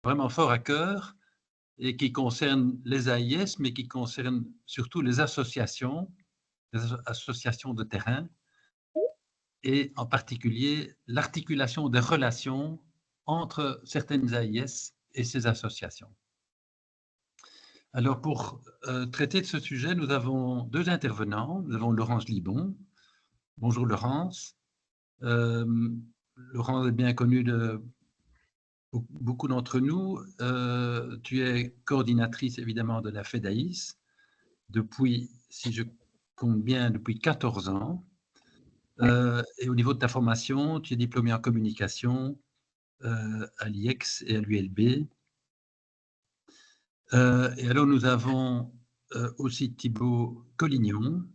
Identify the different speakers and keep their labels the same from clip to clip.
Speaker 1: vraiment fort à cœur et qui concerne les AIS, mais qui concerne surtout les associations de terrain et en particulier l'articulation des relations entre certaines AIS et ces associations. Alors pour traiter de ce sujet, nous avons deux intervenants. Nous avons Laurence Libon. Bonjour Laurence. Laurence est bien connue de beaucoup d'entre nous. Tu es coordinatrice évidemment de la FEDAIS depuis, si je compte bien, depuis 14 ans. Et au niveau de ta formation, tu es diplômée en communication à l'IEX et à l'ULB. Et alors nous avons aussi Thibaut Collignon.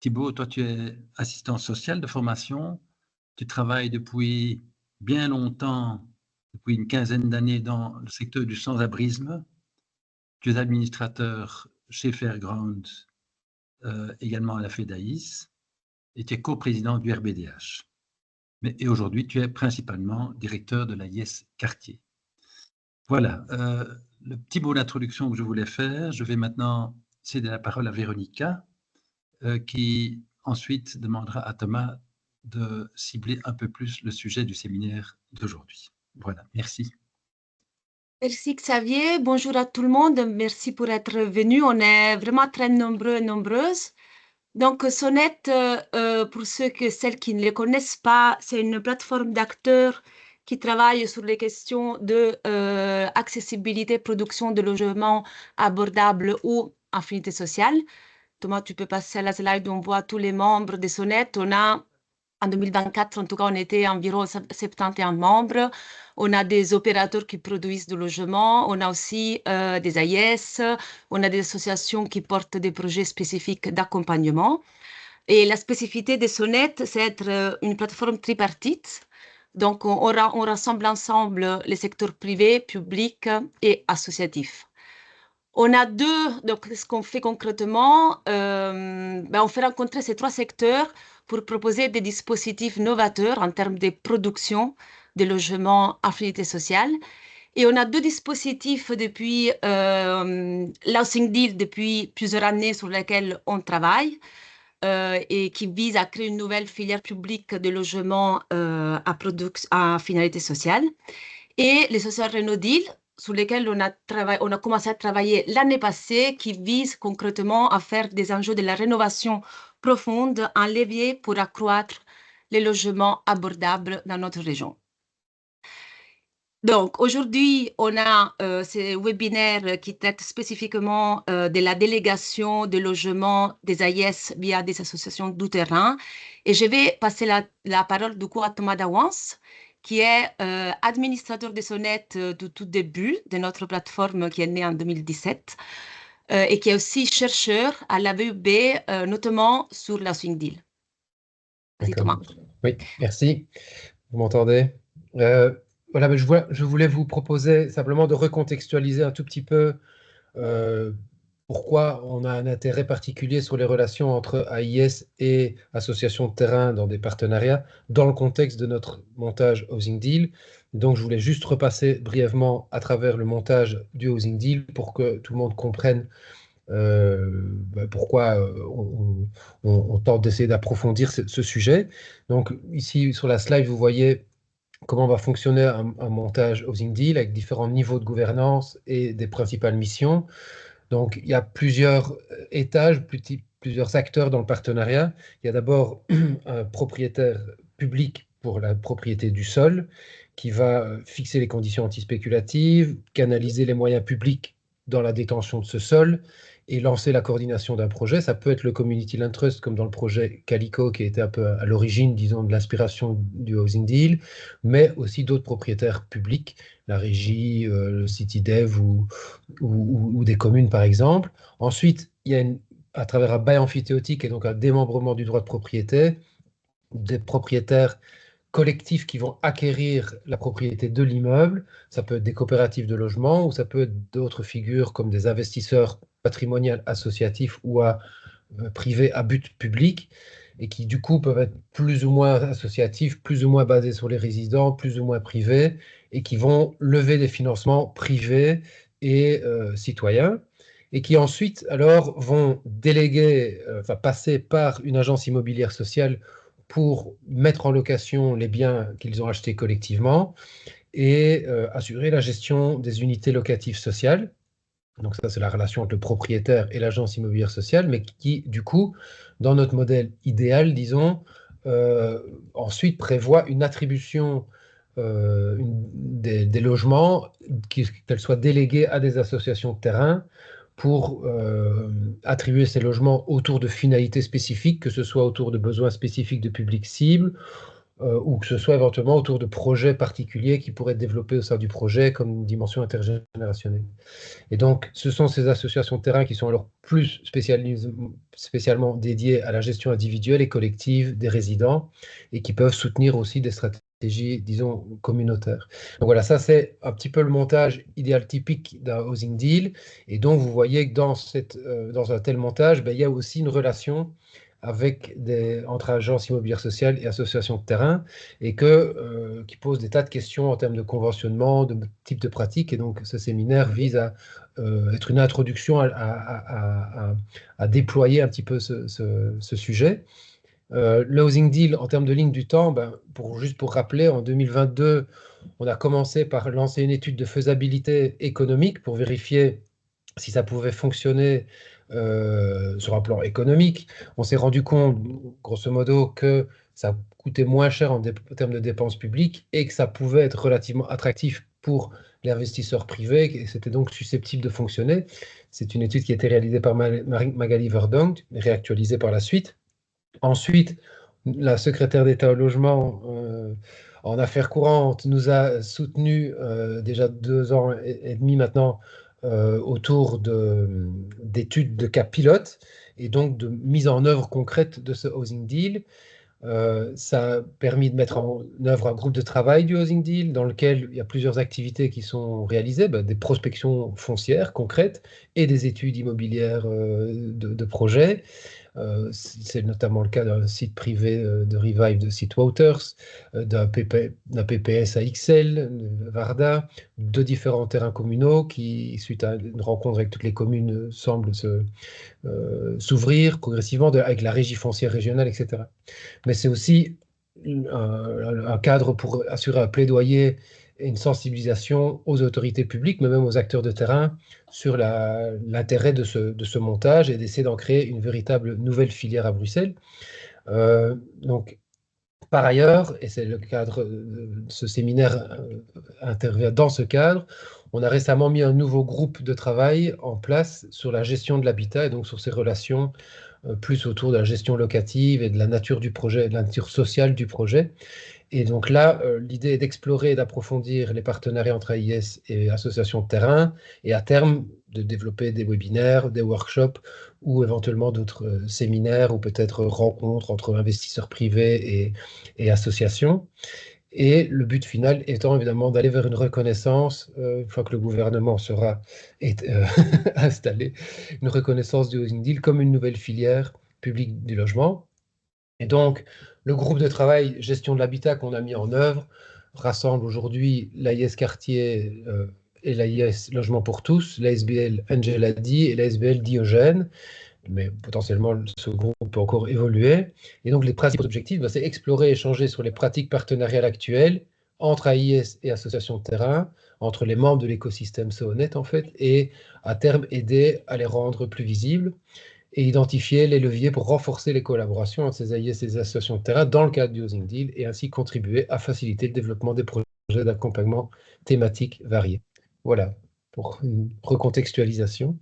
Speaker 1: Thibaut, toi tu es assistant social de formation. Tu travailles depuis bien longtemps, depuis une quinzaine d'années dans le secteur du sans-abrisme. Tu es administrateur chez Fairground, également à la FEDAIS, et tu es coprésident du RBDH. Et aujourd'hui, tu es principalement directeur de l'AIS Quartier. Voilà, le petit mot d'introduction que je voulais faire. Je vais maintenant céder la parole à Véronica, qui ensuite demandera à Thomas de cibler un peu plus le sujet du séminaire d'aujourd'hui. Voilà, merci.
Speaker 2: Merci Xavier, bonjour à tout le monde, merci pour être venu. On est vraiment très nombreux et nombreuses. Donc Sonnet, pour celles qui ne les connaissent pas, c'est une plateforme d'acteurs qui travaille sur les questions de accessibilité, production de logements abordables ou affinité sociale. Thomas, tu peux passer à la slide où on voit tous les membres de Sonnet. On a, en 2024, en tout cas, on était environ 71 membres. On a des opérateurs qui produisent du logement. On a aussi des AIS. On a des associations qui portent des projets spécifiques d'accompagnement. Et la spécificité de Sonnet, c'est être une plateforme tripartite. Donc, on rassemble ensemble les secteurs privés, publics et associatifs. On a donc ce qu'on fait concrètement, on fait rencontrer ces trois secteurs pour proposer des dispositifs novateurs en termes de production de logements affinité sociale. Et on a deux dispositifs depuis l'Housing Deal depuis plusieurs années sur lesquels on travaille et qui visent à créer une nouvelle filière publique de logements à finalité sociale. Et les Social Reno Deal, sur lesquels on a commencé à travailler l'année passée, qui vise concrètement à faire des enjeux de la rénovation profonde un levier pour accroître les logements abordables dans notre région. Donc, aujourd'hui, on a ces webinaires qui traitent spécifiquement de la délégation de logement des AIS via des associations du terrain. Et je vais passer la parole du coup à Thomas Dawans, qui est administrateur de Sonnet du tout début de notre plateforme qui est née en 2017 et qui est aussi chercheur à l'AVUB, notamment sur la Housing Deal. Vas-y Thomas.
Speaker 3: Oui, merci. Vous m'entendez? Voilà, je voulais vous proposer simplement de recontextualiser un tout petit peu pourquoi on a un intérêt particulier sur les relations entre AIS et associations de terrain dans des partenariats, dans le contexte de notre montage Housing Deal. Donc, je voulais juste repasser brièvement à travers le montage du Housing Deal pour que tout le monde comprenne pourquoi on tente d'essayer d'approfondir ce sujet. Donc, ici, sur la slide, vous voyez comment va fonctionner un montage Housing Deal avec différents niveaux de gouvernance et des principales missions. Donc, il y a plusieurs étages, plusieurs acteurs dans le partenariat. Il y a d'abord un propriétaire public pour la propriété du sol qui va fixer les conditions antispéculatives, canaliser les moyens publics dans la détention de ce sol et lancer la coordination d'un projet. Ça peut être le Community Land Trust, comme dans le projet Calico, qui était un peu à l'origine, disons, de l'inspiration du Housing Deal, mais aussi d'autres propriétaires publics, la régie, le CityDev ou des communes, par exemple. Ensuite, il y a à travers un bail amphithéotique et donc un démembrement du droit de propriété, des propriétaires collectifs qui vont acquérir la propriété de l'immeuble. Ça peut être des coopératives de logement ou ça peut être d'autres figures comme des investisseurs patrimoniaux associatifs ou privés à but public. et qui du coup peuvent être plus ou moins associatifs, plus ou moins basés sur les résidents, plus ou moins privés, et qui vont lever des financements privés et citoyens, et qui ensuite alors vont déléguer, enfin passer par une agence immobilière sociale pour mettre en location les biens qu'ils ont achetés collectivement et assurer la gestion des unités locatives sociales. Donc ça, c'est la relation entre le propriétaire et l'agence immobilière sociale, mais qui, du coup, dans notre modèle idéal, disons, ensuite prévoit une attribution des logements, qu'elles soient déléguées à des associations de terrain pour attribuer ces logements autour de finalités spécifiques, que ce soit autour de besoins spécifiques de public cible, ou que ce soit éventuellement autour de projets particuliers qui pourraient être développés au sein du projet comme une dimension intergénérationnelle. Et donc, ce sont ces associations de terrain qui sont alors plus spécialement dédiées à la gestion individuelle et collective des résidents et qui peuvent soutenir aussi des stratégies, disons, communautaires. Donc voilà, ça c'est un petit peu le montage idéal typique d'un housing deal. Et donc, vous voyez que dans un tel montage, ben, il y a aussi une relation entre agences immobilières sociales et associations de terrain, et qui pose des tas de questions en termes de conventionnement, de type de pratique. Et donc, ce séminaire vise à être une introduction à déployer un petit peu ce sujet. Le housing deal, en termes de ligne du temps, ben, juste pour rappeler, en 2022, on a commencé par lancer une étude de faisabilité économique pour vérifier si ça pouvait fonctionner sur un plan économique. On s'est rendu compte, grosso modo, que ça coûtait moins cher en termes de dépenses publiques et que ça pouvait être relativement attractif pour l'investisseur privé, et c'était donc susceptible de fonctionner. C'est une étude qui a été réalisée par Magali Verdonk, réactualisée par la suite. Ensuite, la secrétaire d'État au logement en affaires courantes nous a soutenus déjà 2 ans et demi maintenant autour d'études de cas pilotes et donc de mise en œuvre concrète de ce housing deal. Ça a permis de mettre en œuvre un groupe de travail du housing deal dans lequel il y a plusieurs activités qui sont réalisées, des prospections foncières concrètes et des études immobilières de projets. C'est notamment le cas d'un site privé de Revive de Sitewaters, d'un PPS à XL, de Varda, de différents terrains communaux qui, suite à une rencontre avec toutes les communes, semblent s'ouvrir progressivement avec la régie foncière régionale, etc. Mais c'est aussi un cadre pour assurer un plaidoyer et une sensibilisation aux autorités publiques, mais même aux acteurs de terrain, sur l'intérêt de ce montage et d'essayer d'en créer une véritable nouvelle filière à Bruxelles. Donc, par ailleurs, et c'est le cadre, ce séminaire intervient dans ce cadre, on a récemment mis un nouveau groupe de travail en place sur la gestion de l'habitat et donc sur ces relations plus autour de la gestion locative et de la nature du projet, de la nature sociale du projet. Et donc là, l'idée est d'explorer et d'approfondir les partenariats entre AIS et associations de terrain, et à terme, de développer des webinaires, des workshops, ou éventuellement d'autres séminaires, ou peut-être rencontres entre investisseurs privés et associations. Et le but final étant évidemment d'aller vers une reconnaissance, une fois que le gouvernement sera installé, une reconnaissance du housing deal comme une nouvelle filière publique du logement. Et donc, le groupe de travail gestion de l'habitat qu'on a mis en œuvre rassemble aujourd'hui l'AIS Quartier et l'AIS Logement pour tous, l'ASBL Angela Di et l'ASBL Diogène. Mais potentiellement, ce groupe peut encore évoluer. Et donc, les principaux objectifs, c'est explorer et échanger sur les pratiques partenariales actuelles entre AIS et associations de terrain, entre les membres de l'écosystème SONET, en fait, et à terme, aider à les rendre plus visibles et identifier les leviers pour renforcer les collaborations entre ces AIS et ces associations de terrain dans le cadre du Housing Deal et ainsi contribuer à faciliter le développement des projets d'accompagnement thématiques variés. Voilà, pour une recontextualisation.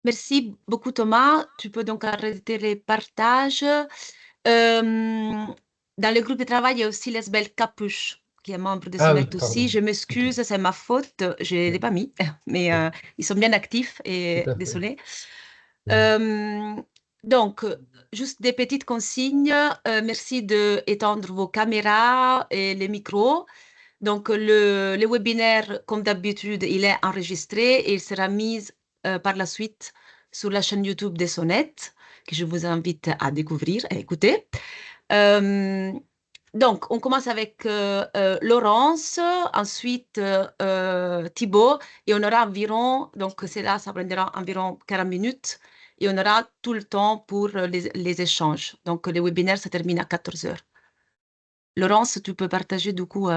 Speaker 2: Merci beaucoup, Thomas. Tu peux donc arrêter les partages. Dans le groupe de travail, il y a aussi Lesbel Capuche, qui est membre de SONET aussi. Je m'excuse, c'est ma faute. Je ne l'ai pas mis, mais ils sont bien actifs et désolé. Donc, juste des petites consignes. Merci d'étendre vos caméras et les micros. Donc, le webinaire, comme d'habitude, il est enregistré et il sera mis par la suite sur la chaîne YouTube des Sonnettes, que je vous invite à découvrir et écouter. Donc, on commence avec Laurence, ensuite Thibaut, et on aura environ, donc c'est là, ça prendra environ 40 minutes, et on aura tout le temps pour les échanges. Donc, le webinaire se termine à 14 heures. Laurence, tu peux partager du coup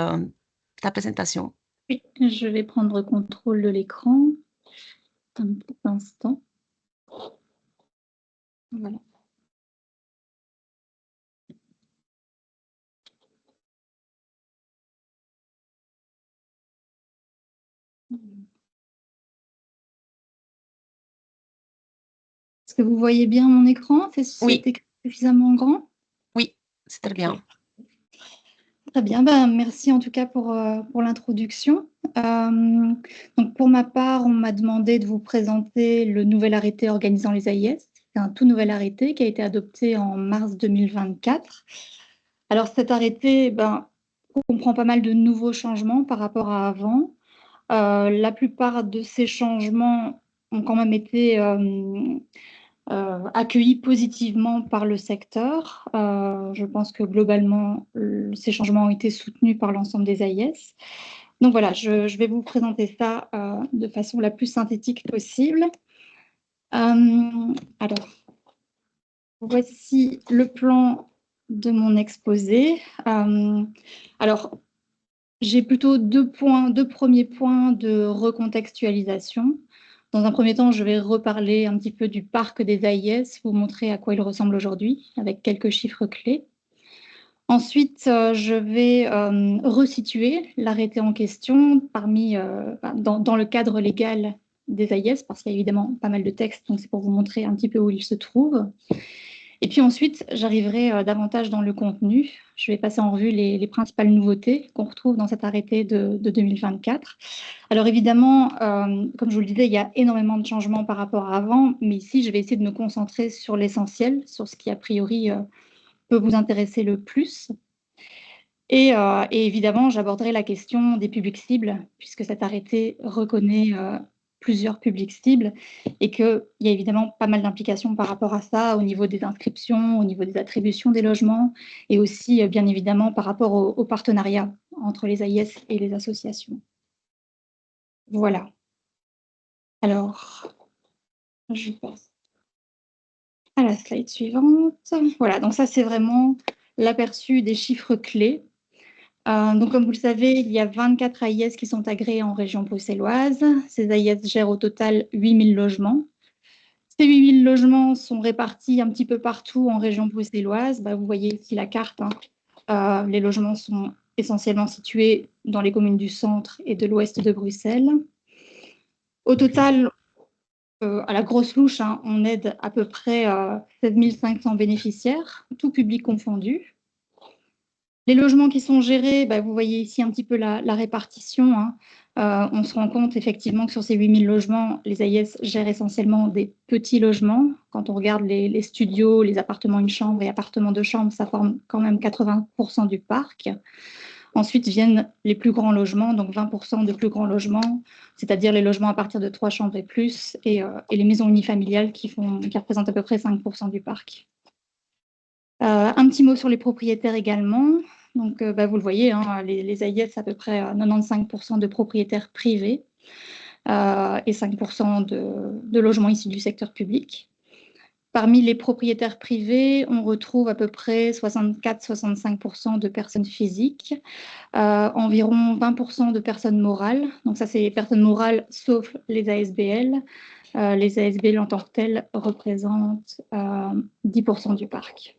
Speaker 2: ta présentation.
Speaker 4: Oui, je vais prendre contrôle de l'écran. Un petit instant. Voilà. Est-ce que vous voyez bien mon écran?
Speaker 2: Oui.
Speaker 4: C'est suffisamment grand?
Speaker 2: Oui, c'est très bien.
Speaker 4: Très bien, ben, merci en tout cas pour l'introduction. Donc pour ma part, on m'a demandé de vous présenter le nouvel arrêté organisant les AIS. C'est un tout nouvel arrêté qui a été adopté en mars 2024. Alors cet arrêté comprend pas mal de nouveaux changements par rapport à avant. La plupart de ces changements ont quand même été accueillis positivement par le secteur. Je pense que globalement, ces changements ont été soutenus par l'ensemble des AIS. Donc voilà, je vais vous présenter ça de façon la plus synthétique possible. Alors, voici le plan de mon exposé. Alors, j'ai plutôt deux premiers points de recontextualisation. Dans un premier temps, je vais reparler un petit peu du parc des AIS, vous montrer à quoi il ressemble aujourd'hui, avec quelques chiffres clés. Ensuite, je vais resituer l'arrêté en question dans le cadre légal des AIS, parce qu'il y a évidemment pas mal de textes, donc c'est pour vous montrer un petit peu où il se trouve. Et puis ensuite, j'arriverai davantage dans le contenu. Je vais passer en revue les principales nouveautés qu'on retrouve dans cet arrêté de 2024. Alors évidemment, comme je vous le disais, il y a énormément de changements par rapport à avant, mais ici, je vais essayer de me concentrer sur l'essentiel, sur ce qui a priori peut vous intéresser le plus. Et évidemment, j'aborderai la question des publics cibles, puisque cet arrêté reconnaît plusieurs publics cibles et qu'il y a évidemment pas mal d'implications par rapport à ça au niveau des inscriptions, au niveau des attributions des logements et aussi bien évidemment par rapport au partenariat entre les AIS et les associations. Voilà. Alors, je passe à la slide suivante. Voilà, donc ça c'est vraiment l'aperçu des chiffres clés. Donc, comme vous le savez, il y a 24 AIS qui sont agréés en région bruxelloise. Ces AIS gèrent au total 8000 logements. Ces 8000 logements sont répartis un petit peu partout en région bruxelloise. Vous voyez ici la carte. Les logements sont essentiellement situés dans les communes du centre et de l'ouest de Bruxelles. Au total, à la grosse louche, on aide à peu près 16 500 bénéficiaires, tout public confondu. Les logements qui sont gérés, vous voyez ici un petit peu la répartition. On se rend compte effectivement que sur ces 8000 logements, les AIS gèrent essentiellement des petits logements. Quand on regarde les studios, les appartements une chambre et appartements deux chambres, ça forme quand même 80% du parc. Ensuite viennent les plus grands logements, donc 20% de plus grands logements, c'est-à-dire les logements à partir de 3 chambres et plus, et les maisons unifamiliales qui représentent à peu près 5% du parc. Un petit mot sur les propriétaires également. Donc, vous le voyez, les AIS, c'est à peu près 95% de propriétaires privés et 5% de logements issus du secteur public. Parmi les propriétaires privés, on retrouve à peu près 64-65% de personnes physiques, environ 20% de personnes morales. Donc ça, c'est les personnes morales sauf les ASBL. Les ASBL en tant que telles représentent 10% du parc.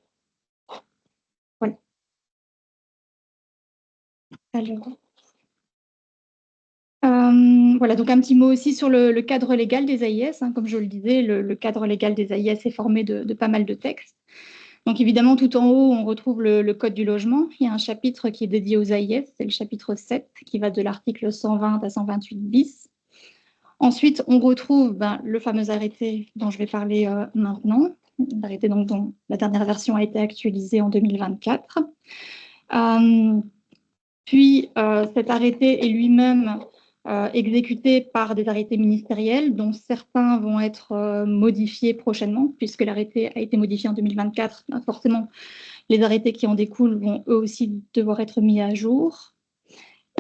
Speaker 4: Voilà, donc un petit mot aussi sur le cadre légal des AIS. Comme je le disais, le cadre légal des AIS est formé de pas mal de textes. Donc évidemment, tout en haut, on retrouve le Code du logement. Il y a un chapitre qui est dédié aux AIS, c'est le chapitre 7, qui va de l'article 120 à 128 bis. Ensuite, on retrouve le fameux arrêté dont je vais parler maintenant, l'arrêté dont la dernière version a été actualisée en 2024. Puis, cet arrêté est lui-même exécutés par des arrêtés ministériels, dont certains vont être modifiés prochainement, puisque l'arrêté a été modifié en 2024. Forcément, les arrêtés qui en découlent vont eux aussi devoir être mis à jour.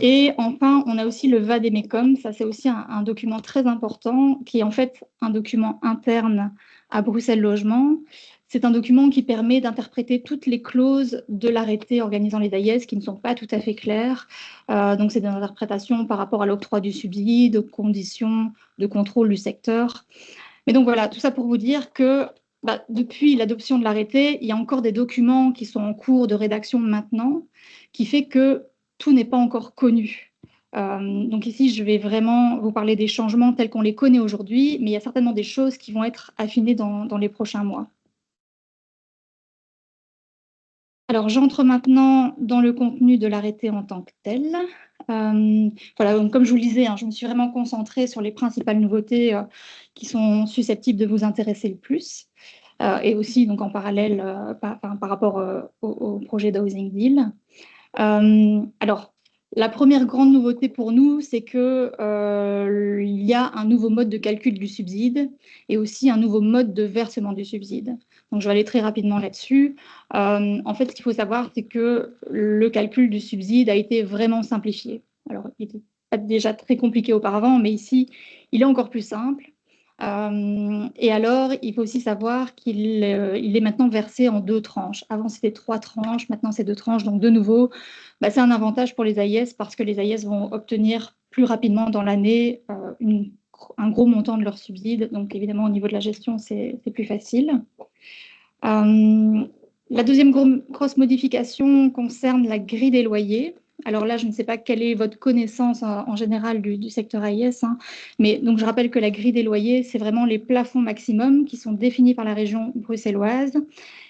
Speaker 4: Et enfin, on a aussi le Vademecum. Ça, c'est aussi un document très important, qui est en fait un document interne à Bruxelles Logement. C'est un document qui permet d'interpréter toutes les clauses de l'arrêté organisant les AIS qui ne sont pas tout à fait claires. Donc, c'est des interprétations par rapport à l'octroi du subside, aux conditions de contrôle du secteur. Mais donc voilà, tout ça pour vous dire que depuis l'adoption de l'arrêté, il y a encore des documents qui sont en cours de rédaction maintenant, qui fait que tout n'est pas encore connu. Donc ici, je vais vraiment vous parler des changements tels qu'on les connaît aujourd'hui, mais il y a certainement des choses qui vont être affinées dans les prochains mois. Alors, j'entre maintenant dans le contenu de l'arrêté en tant que tel. Voilà, donc, comme je vous le disais, je me suis vraiment concentrée sur les principales nouveautés qui sont susceptibles de vous intéresser le plus, et aussi donc, en parallèle par rapport au projet d'Housing Deal. Alors, la première grande nouveauté pour nous, c'est qu'il y a un nouveau mode de calcul du subside et aussi un nouveau mode de versement du subside. Donc, je vais aller très rapidement là-dessus. En fait, ce qu'il faut savoir, c'est que le calcul du subside a été vraiment simplifié. Alors, il était déjà très compliqué auparavant, mais ici, il est encore plus simple. Et alors, il faut aussi savoir qu'il est maintenant versé en 2 tranches. Avant, c'était 3 tranches, maintenant, c'est 2 tranches. Donc, de nouveau, c'est un avantage pour les AIS parce que les AIS vont obtenir plus rapidement dans l'année un gros montant de leur subside. Donc, évidemment, au niveau de la gestion, c'est plus facile. La deuxième grosse modification concerne la grille des loyers. Alors là, je ne sais pas quelle est votre connaissance en général du secteur AIS, mais donc je rappelle que la grille des loyers, c'est vraiment les plafonds maximums qui sont définis par la région bruxelloise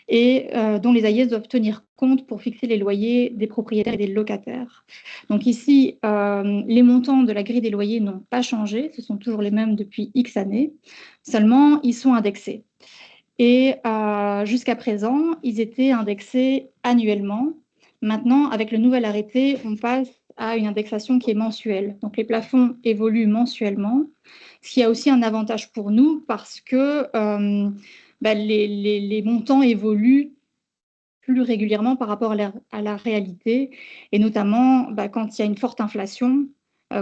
Speaker 4: et dont les AIS doivent tenir compte pour fixer les loyers des propriétaires et des locataires. Donc ici, les montants de la grille des loyers n'ont pas changé, ce sont toujours les mêmes depuis X années, seulement ils sont indexés. Et jusqu'à présent, ils étaient indexés annuellement. Maintenant, avec le nouvel arrêté, on passe à une indexation qui est mensuelle. Donc, les plafonds évoluent mensuellement, ce qui a aussi un avantage pour nous parce que les montants évoluent plus régulièrement par rapport à la réalité, et notamment quand il y a une forte inflation,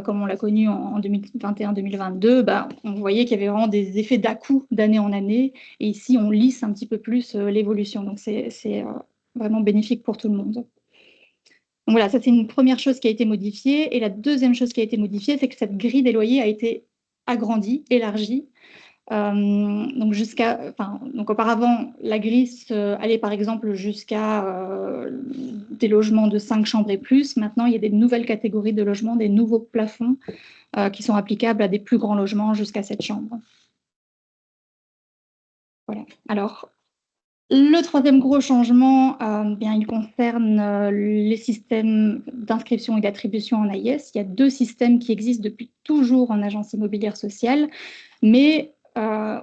Speaker 4: comme on l'a connu en 2021-2022, on voyait qu'il y avait vraiment des effets d'à-coup d'année en année, et ici on lisse un petit peu plus l'évolution, donc c'est vraiment bénéfique pour tout le monde. Donc voilà, ça c'est une première chose qui a été modifiée, et la deuxième chose qui a été modifiée, c'est que cette grille des loyers a été agrandie, élargie. Donc auparavant, la grille allait par exemple jusqu'à des logements de 5 chambres et plus. Maintenant, il y a des nouvelles catégories de logements, des nouveaux plafonds qui sont applicables à des plus grands logements jusqu'à 7 chambres. Voilà. Alors, le troisième gros changement, il concerne les systèmes d'inscription et d'attribution en AIS. Il y a 2 systèmes qui existent depuis toujours en agence immobilière sociale, mais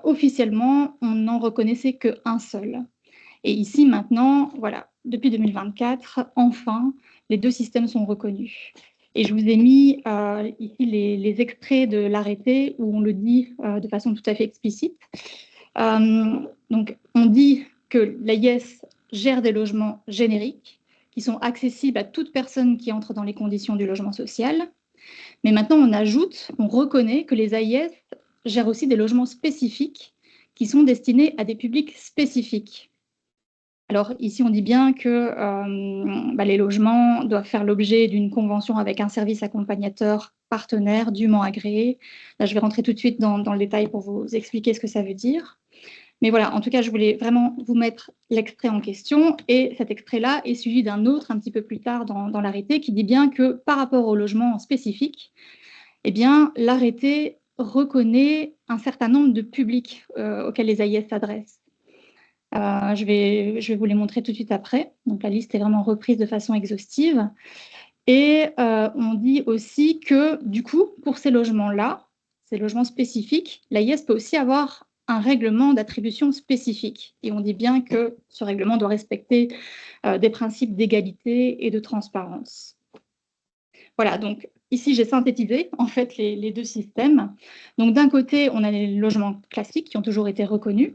Speaker 4: officiellement, on n'en reconnaissait qu'un seul. Et ici, maintenant, voilà, depuis 2024, enfin, les 2 systèmes sont reconnus. Et je vous ai mis ici les extraits de l'arrêté où on le dit de façon tout à fait explicite. Donc, on dit que l'AIS gère des logements génériques qui sont accessibles à toute personne qui entre dans les conditions du logement social. Mais maintenant, on reconnaît que les AIS gèrent aussi des logements spécifiques qui sont destinés à des publics spécifiques. Alors ici, on dit bien que les logements doivent faire l'objet d'une convention avec un service accompagnateur partenaire dûment agréé. Là, je vais rentrer tout de suite dans le détail pour vous expliquer ce que ça veut dire. Mais voilà, en tout cas, je voulais vraiment vous mettre l'extrait en question. Et cet extrait-là est suivi d'un autre un petit peu plus tard dans l'arrêté qui dit bien que par rapport au logement spécifique, eh bien, l'arrêté reconnaît un certain nombre de publics auxquels les AIS s'adressent. Je vais vous les montrer tout de suite après. Donc, la liste est vraiment reprise de façon exhaustive. Et on dit aussi que, du coup, pour ces logements-là, ces logements spécifiques, l'AIS peut aussi avoir un règlement d'attribution spécifique. Et on dit bien que ce règlement doit respecter des principes d'égalité et de transparence. Voilà, donc ici, j'ai synthétisé en fait les deux systèmes. Donc d'un côté, on a les logements classiques qui ont toujours été reconnus.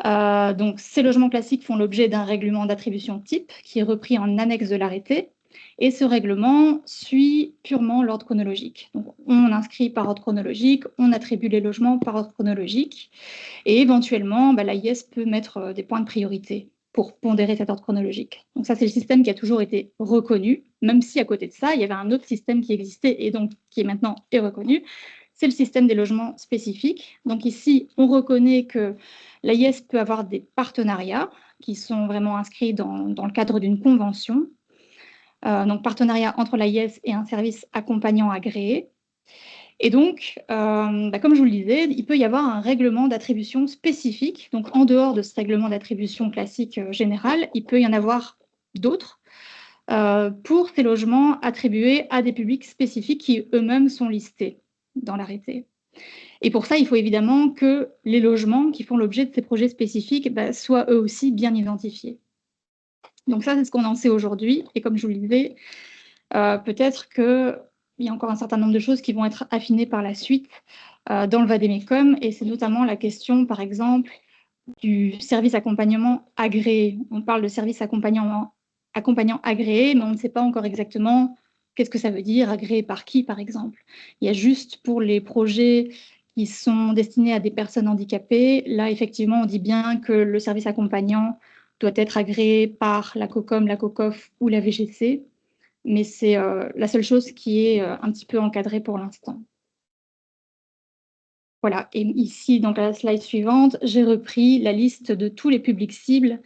Speaker 4: Donc ces logements classiques font l'objet d'un règlement d'attribution type qui est repris en annexe de l'arrêté. Et ce règlement suit purement l'ordre chronologique. Donc, on inscrit par ordre chronologique, on attribue les logements par ordre chronologique, et éventuellement, l'AIS peut mettre des points de priorité pour pondérer cet ordre chronologique. Donc ça, c'est le système qui a toujours été reconnu, même si à côté de ça, il y avait un autre système qui existait et donc qui est maintenant reconnu, c'est le système des logements spécifiques. Donc ici, on reconnaît que l'AIS peut avoir des partenariats qui sont vraiment inscrits dans le cadre d'une convention. Donc partenariat entre l'AIS et un service accompagnant agréé. Et donc, comme je vous le disais, il peut y avoir un règlement d'attribution spécifique. Donc, en dehors de ce règlement d'attribution classique général, il peut y en avoir d'autres pour ces logements attribués à des publics spécifiques qui eux-mêmes sont listés dans l'arrêté. Et pour ça, il faut évidemment que les logements qui font l'objet de ces projets spécifiques soient eux aussi bien identifiés. Donc ça, c'est ce qu'on en sait aujourd'hui. Et comme je vous le disais, peut-être qu'il y a encore un certain nombre de choses qui vont être affinées par la suite dans le vade-mecum. Et c'est notamment la question, par exemple, du service accompagnement agréé. On parle de service accompagnant agréé, mais on ne sait pas encore exactement qu'est-ce que ça veut dire, agréé par qui, par exemple. Il y a juste pour les projets qui sont destinés à des personnes handicapées, là, effectivement, on dit bien que le service accompagnant doit être agréé par la COCOM, la COCOF ou la VGC, mais c'est la seule chose qui est un petit peu encadrée pour l'instant. Voilà, et ici, donc à la slide suivante, j'ai repris la liste de tous les publics cibles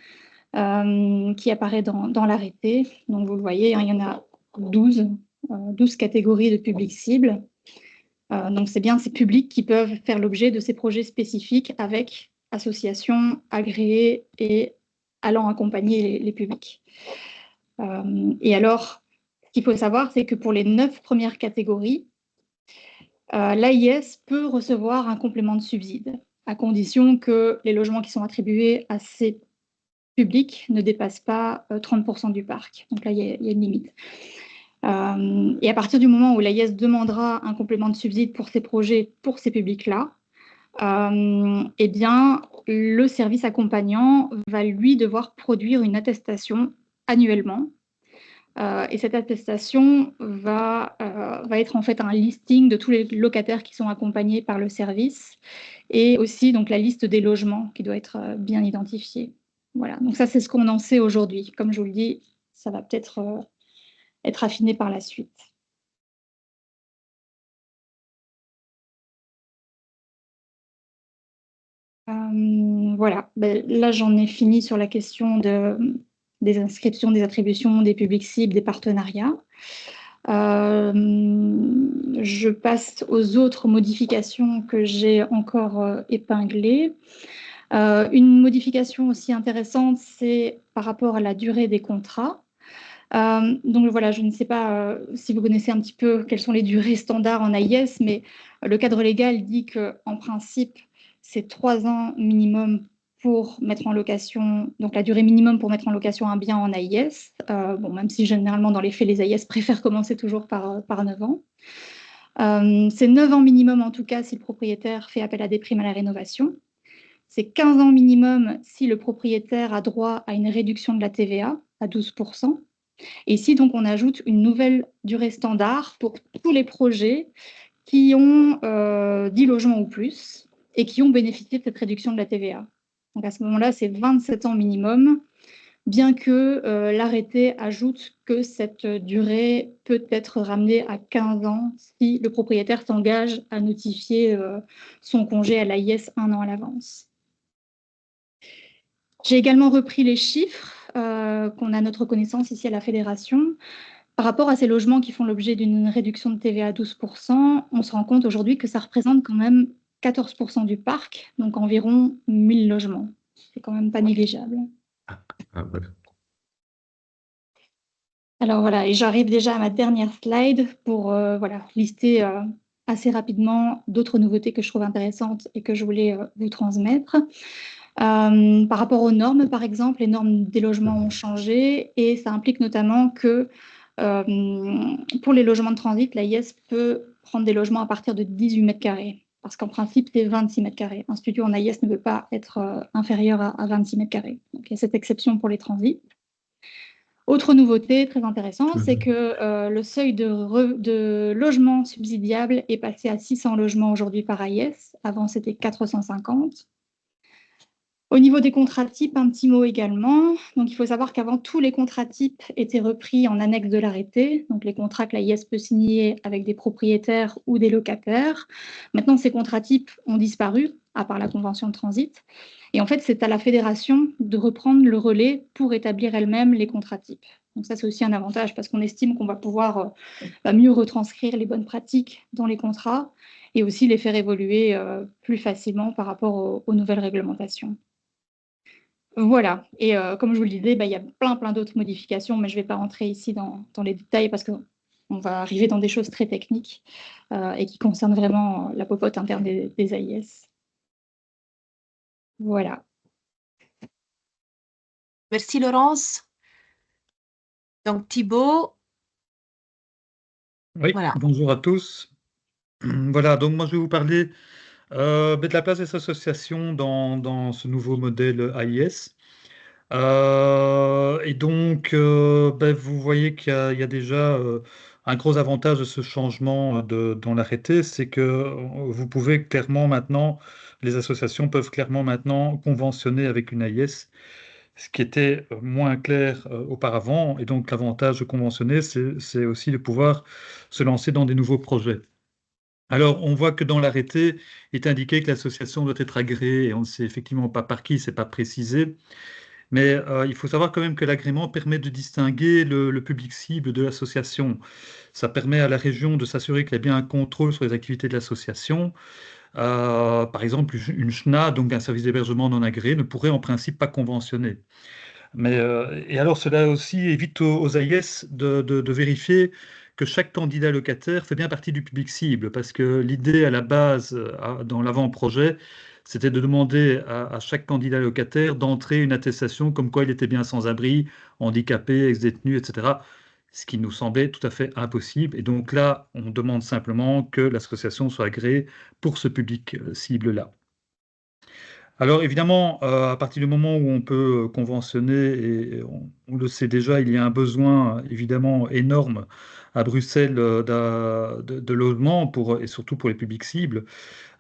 Speaker 4: qui apparaît dans l'arrêté. Donc vous le voyez, il y en a 12 catégories de publics cibles. Donc c'est bien ces publics qui peuvent faire l'objet de ces projets spécifiques avec associations agréées et allant accompagner les publics. Et alors, ce qu'il faut savoir, c'est que pour les 9 premières catégories, l'AIS peut recevoir un complément de subside, à condition que les logements qui sont attribués à ces publics ne dépassent pas 30% du parc. Donc là, il y a une limite. Et à partir du moment où l'AIS demandera un complément de subside pour ces projets, pour ces publics-là, eh bien, le service accompagnant va lui devoir produire une attestation annuellement. Et cette attestation va être en fait un listing de tous les locataires qui sont accompagnés par le service et aussi donc la liste des logements qui doit être bien identifiée. Voilà, donc ça c'est ce qu'on en sait aujourd'hui. Comme je vous le dis, ça va peut-être être affiné par la suite. Voilà, là j'en ai fini sur la question des inscriptions, des attributions, des publics cibles, des partenariats. Je passe aux autres modifications que j'ai encore épinglées. Une modification aussi intéressante, c'est par rapport à la durée des contrats. Donc voilà, je ne sais pas si vous connaissez un petit peu quelles sont les durées standards en AIS, mais le cadre légal dit qu'en principe, c'est 3 ans minimum pour mettre en location, donc la durée minimum pour mettre en location un bien en AIS, même si généralement dans les faits, les AIS préfèrent commencer toujours par 9 ans. C'est 9 ans minimum en tout cas si le propriétaire fait appel à des primes à la rénovation. C'est 15 ans minimum si le propriétaire a droit à une réduction de la TVA à 12%. Et ici, donc, on ajoute une nouvelle durée standard pour tous les projets qui ont 10 logements ou plus et qui ont bénéficié de cette réduction de la TVA. Donc, à ce moment-là, c'est 27 ans minimum, bien que l'arrêté ajoute que cette durée peut être ramenée à 15 ans si le propriétaire s'engage à notifier son congé à l'AIS 1 an à l'avance. J'ai également repris les chiffres qu'on a à notre connaissance ici à la Fédération. Par rapport à ces logements qui font l'objet d'une réduction de TVA à 12%, on se rend compte aujourd'hui que ça représente quand même 14% du parc, donc environ 1000 logements. C'est quand même pas négligeable.
Speaker 5: Voilà.
Speaker 4: Alors voilà, et j'arrive déjà à ma dernière slide pour lister assez rapidement d'autres nouveautés que je trouve intéressantes et que je voulais vous transmettre. Par rapport aux normes, par exemple, les normes des logements ont changé et ça implique notamment que Pour les logements de transit, l'AIS peut prendre des logements à partir de 18 mètres carrés, parce qu'en principe, c'est 26 mètres carrés. Un studio en AIS ne peut pas être inférieur à 26 mètres carrés. Donc, il y a cette exception pour les transits. Autre nouveauté très intéressante, c'est que le seuil de logement subsidiable est passé à 600 logements aujourd'hui par AIS. Avant, c'était 450. Au niveau des contrats types, un petit mot également. Donc, il faut savoir qu'avant, tous les contrats types étaient repris en annexe de l'arrêté. Donc, les contrats que l'AIS peut signer avec des propriétaires ou des locataires. Maintenant, ces contrats types ont disparu, à part la convention de transit. Et en fait, c'est à la fédération de reprendre le relais pour établir elle-même les contrats types. Donc, ça, c'est aussi un avantage parce qu'on estime qu'on va pouvoir mieux retranscrire les bonnes pratiques dans les contrats et aussi les faire évoluer plus facilement par rapport aux nouvelles réglementations. Voilà, et comme je vous le disais, il y a plein d'autres modifications, mais je ne vais pas rentrer ici dans les détails parce qu'on va arriver dans des choses très techniques et qui concernent vraiment la popote interne des AIS. Voilà.
Speaker 2: Merci Laurence. Donc Thibaut.
Speaker 5: Oui,
Speaker 2: voilà.
Speaker 5: Bonjour à tous. Voilà, donc moi je vais vous parler de la place des associations dans ce nouveau modèle AIS. Et donc, vous voyez qu'il y a déjà un gros avantage de ce changement dans l'arrêté, c'est que vous pouvez clairement maintenant, les associations peuvent clairement maintenant conventionner avec une AIS, ce qui était moins clair auparavant. Et donc, l'avantage de conventionner, c'est aussi de pouvoir se lancer dans des nouveaux projets. Alors, on voit que dans l'arrêté, il est indiqué que l'association doit être agréée, et on ne sait effectivement pas par qui, c'est pas précisé. Mais il faut savoir quand même que l'agrément permet de distinguer le public cible de l'association. Ça permet à la région de s'assurer qu'il y a bien un contrôle sur les activités de l'association. Par exemple, une CHNA, donc un service d'hébergement non agréé, ne pourrait en principe pas conventionner. Et alors, cela aussi évite aux AIS de vérifier que chaque candidat locataire fait bien partie du public cible, parce que l'idée à la base, dans l'avant-projet, c'était de demander à chaque candidat locataire d'entrer une attestation comme quoi il était bien sans abri, handicapé, ex-détenu, etc. Ce qui nous semblait tout à fait impossible. Et donc là, on demande simplement que l'association soit agréée pour ce public cible-là. Alors évidemment, à partir du moment où on peut conventionner, et on le sait déjà, il y a un besoin évidemment énorme à Bruxelles de logements et surtout pour les publics cibles.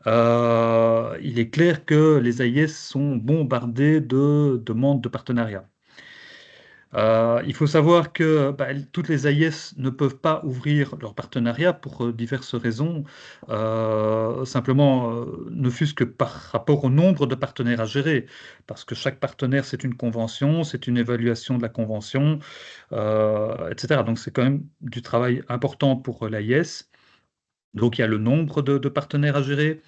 Speaker 5: Il est clair que les AIS sont bombardés de demandes de partenariat. Il faut savoir que toutes les AIS ne peuvent pas ouvrir leur partenariat pour diverses raisons, simplement ne fût-ce que par rapport au nombre de partenaires à gérer, parce que chaque partenaire, c'est une convention, c'est une évaluation de la convention, etc. Donc c'est quand même du travail important pour l'AIS. Donc il y a le nombre de partenaires à gérer.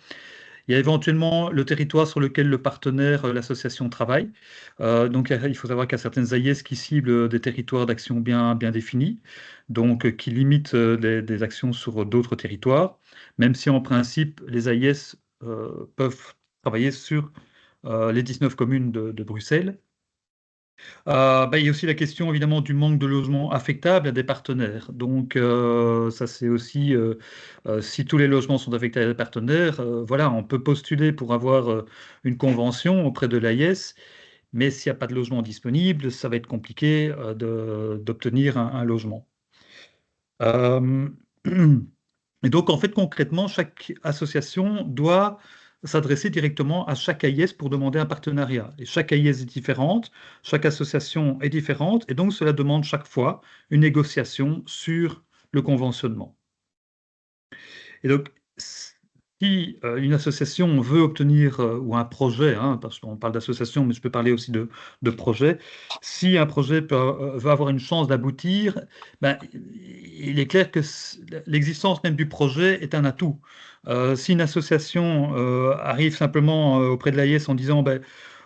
Speaker 5: Il y a éventuellement le territoire sur lequel le partenaire, l'association travaille. Donc, il faut savoir qu'il y a certaines AIS qui ciblent des territoires d'action bien définis, donc qui limitent des actions sur d'autres territoires, même si en principe, les AIS peuvent travailler sur les 19 communes de Bruxelles. Il y a aussi la question évidemment du manque de logements affectables à des partenaires. Donc ça c'est aussi, si tous les logements sont affectés à des partenaires, voilà, on peut postuler pour avoir une convention auprès de l'AIS, mais s'il n'y a pas de logement disponible, ça va être compliqué d'obtenir un logement. Et donc, en fait, concrètement, chaque association doit s'adresser directement à chaque AIS pour demander un partenariat. Et chaque AIS est différente, chaque association est différente, et donc cela demande chaque fois une négociation sur le conventionnement. Et donc, si une association veut obtenir, ou un projet, parce qu'on parle d'association, mais je peux parler aussi de projet, si un projet veut avoir une chance d'aboutir, il est clair que l'existence même du projet est un atout. Si une association arrive simplement auprès de l'AIS en disant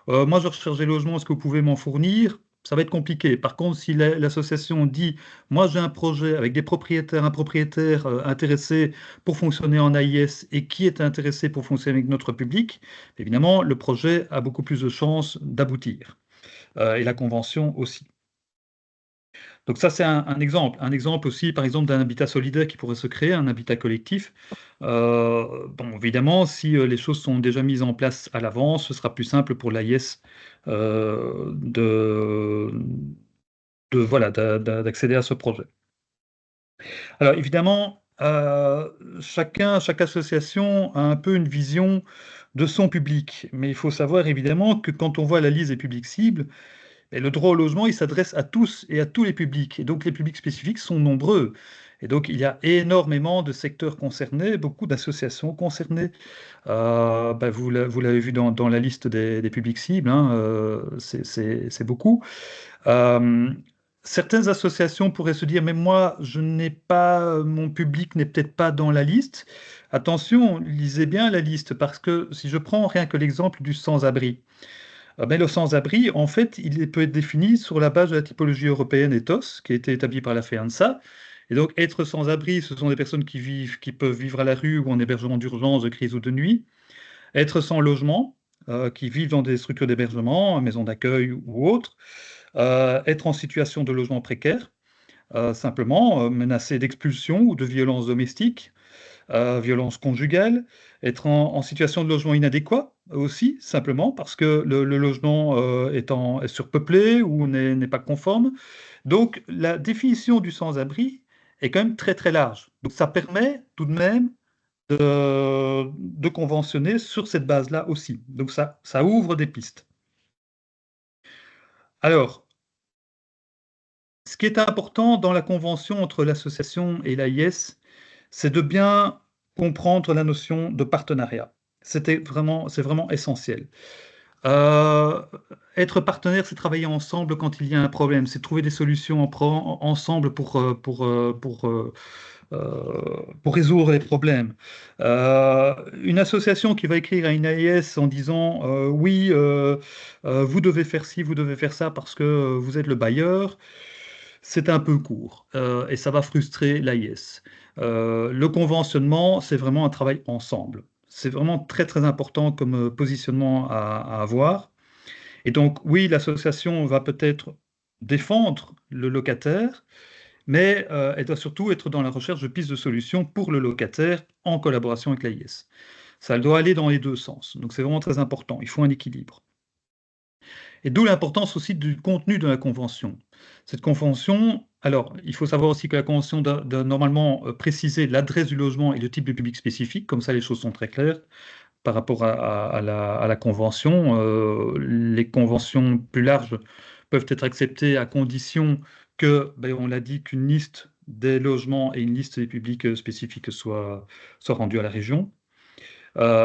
Speaker 5: moi je recherche des logements, est-ce que vous pouvez m'en fournir? Ça va être compliqué. Par contre, si l'association dit moi j'ai un projet avec un propriétaire intéressé pour fonctionner en AIS et qui est intéressé pour fonctionner avec notre public, évidemment, le projet a beaucoup plus de chances d'aboutir. Et la convention aussi. Donc ça, c'est un exemple. Un exemple aussi, par exemple, d'un habitat solidaire qui pourrait se créer, un habitat collectif. Bon, évidemment, si les choses sont déjà mises en place à l'avance, ce sera plus simple pour l'AIS voilà, d'accéder à ce projet. Alors évidemment, chaque association a un peu une vision de son public, mais il faut savoir évidemment que quand on voit la liste des publics cibles, et le droit au logement, il s'adresse à tous et à tous les publics. Et donc, les publics spécifiques sont nombreux. Et donc, il y a énormément de secteurs concernés, beaucoup d'associations concernées. Vous l'avez vu dans la liste des publics cibles, hein, c'est beaucoup. Certaines associations pourraient se dire, mais moi, je n'ai pas, mon public n'est peut-être pas dans la liste. Attention, lisez bien la liste, parce que si je prends rien que l'exemple du sans-abri, mais le sans-abri, en fait, il peut être défini sur la base de la typologie européenne ETHOS, qui a été établie par la FEANSA. Et donc, être sans-abri, ce sont des personnes qui peuvent vivre à la rue ou en hébergement d'urgence, de crise ou de nuit. Être sans logement, qui vivent dans des structures d'hébergement, maisons d'accueil ou autres. Être en situation de logement précaire, simplement menacé d'expulsion ou de violence domestique. Violence conjugale, être en situation de logement inadéquat aussi, simplement parce que le logement est surpeuplé ou n'est pas conforme. Donc la définition du sans-abri est quand même très très large. Donc ça permet tout de même de conventionner sur cette base-là aussi. Donc ça ouvre des pistes. Alors, ce qui est important dans la convention entre l'association et l'AIS, c'est de bien comprendre la notion de partenariat. C'est vraiment essentiel. Être partenaire, c'est travailler ensemble quand il y a un problème, c'est trouver des solutions ensemble pour résoudre les problèmes. Une association qui va écrire à une AIS en disant oui, vous devez faire ci, vous devez faire ça parce que vous êtes le bailleur, c'est un peu court et ça va frustrer l'AIS. Le conventionnement, c'est vraiment un travail ensemble. C'est vraiment très très important comme positionnement à avoir. Et donc oui, l'association va peut-être défendre le locataire, mais elle doit surtout être dans la recherche de pistes de solutions pour le locataire en collaboration avec l'AIS. Ça doit aller dans les deux sens. Donc c'est vraiment très important. Il faut un équilibre. Et d'où l'importance aussi du contenu de la convention. Cette convention, alors, il faut savoir aussi que la convention doit normalement préciser l'adresse du logement et le type de public spécifique, comme ça les choses sont très claires par rapport à la convention. Les conventions plus larges peuvent être acceptées à condition que, on l'a dit, qu'une liste des logements et une liste des publics spécifiques soient rendues à la région.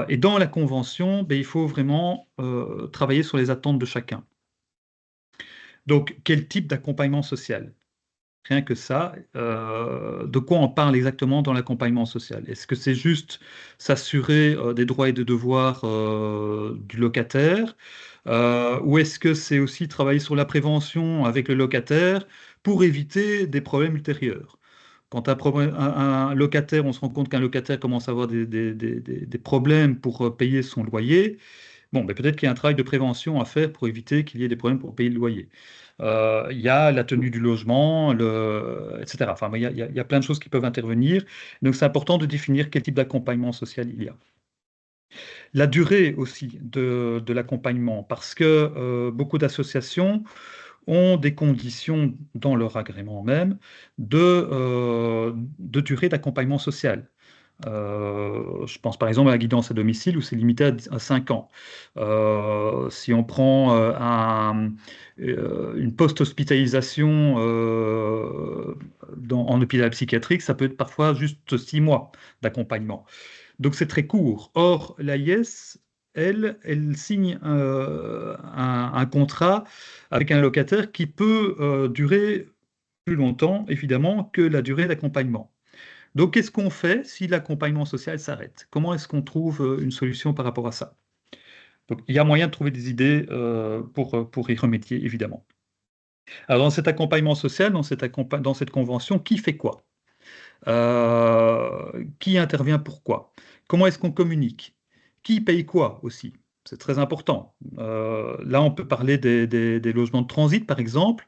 Speaker 5: Et dans la convention, il faut vraiment travailler sur les attentes de chacun. Donc, quel type d'accompagnement social? Rien que ça, de quoi on parle exactement dans l'accompagnement social? Est-ce que c'est juste s'assurer des droits et des devoirs du locataire? Ou est-ce que c'est aussi travailler sur la prévention avec le locataire pour éviter des problèmes ultérieurs? Quand un locataire, on se rend compte qu'un locataire commence à avoir des problèmes pour payer son loyer, peut-être qu'il y a un travail de prévention à faire pour éviter qu'il y ait des problèmes pour payer le loyer. Il y a la tenue du logement, etc. Enfin, il y a plein de choses qui peuvent intervenir. Donc, c'est important de définir quel type d'accompagnement social il y a. La durée aussi de l'accompagnement, parce que beaucoup d'associations ont des conditions dans leur agrément même de durée d'accompagnement social. Je pense par exemple à la guidance à domicile où c'est limité à 5 ans. Si on prend une post-hospitalisation en hôpital psychiatrique, ça peut être parfois juste 6 mois d'accompagnement. Donc c'est très court. Or, l'AIS, elle signe un contrat avec un locataire qui peut durer plus longtemps, évidemment, que la durée d'accompagnement. Donc, qu'est-ce qu'on fait si l'accompagnement social s'arrête? Comment est-ce qu'on trouve une solution par rapport à ça? Donc, il y a moyen de trouver des idées pour y remédier, évidemment. Alors, dans cet accompagnement social, dans cette convention, qui fait quoi? Qui intervient pourquoi? Comment est-ce qu'on communique? Qui paye quoi aussi? C'est très important. Là, on peut parler des logements de transit, par exemple.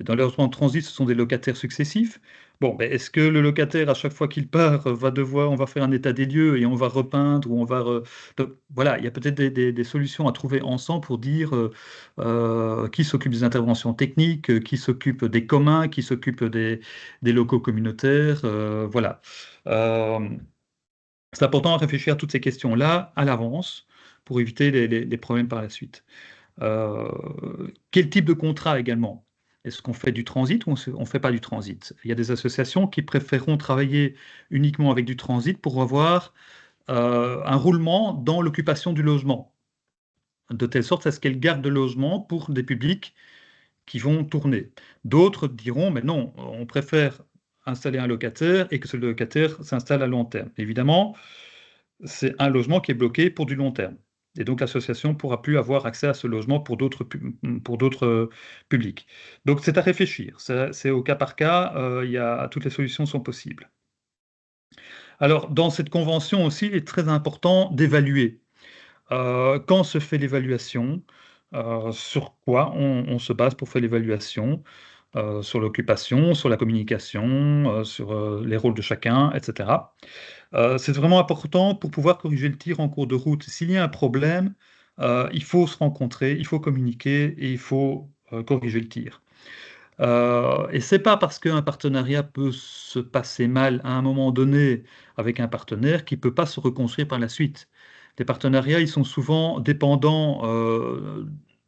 Speaker 5: Dans les logements de transit, ce sont des locataires successifs. Bon, ben, est-ce que le locataire, à chaque fois qu'il part, on va faire un état des lieux et on va repeindre ou on va... Donc, voilà, il y a peut-être des solutions à trouver ensemble pour dire qui s'occupe des interventions techniques, qui s'occupe des communs, qui s'occupe des locaux communautaires. Voilà. C'est important de réfléchir à toutes ces questions-là à l'avance pour éviter les problèmes par la suite. Quel type de contrat également? Est-ce qu'on fait du transit ou on ne fait pas du transit? Il y a des associations qui préféreront travailler uniquement avec du transit pour avoir un roulement dans l'occupation du logement, de telle sorte à ce qu'elles gardent le logement pour des publics qui vont tourner. D'autres diront, mais non, on préfère installer un locataire et que ce locataire s'installe à long terme. Évidemment, c'est un logement qui est bloqué pour du long terme. Et donc l'association ne pourra plus avoir accès à ce logement pour d'autres publics. Donc c'est à réfléchir, c'est au cas par cas, toutes les solutions sont possibles. Alors dans cette convention aussi, il est très important d'évaluer. Quand se fait l'évaluation, sur quoi on se base pour faire l'évaluation, sur l'occupation, sur la communication, sur les rôles de chacun, etc. C'est vraiment important pour pouvoir corriger le tir en cours de route. S'il y a un problème, il faut se rencontrer, il faut communiquer et il faut corriger le tir. Et c'est pas parce qu'un partenariat peut se passer mal à un moment donné avec un partenaire qu'il peut pas se reconstruire par la suite. Les partenariats, ils sont souvent dépendants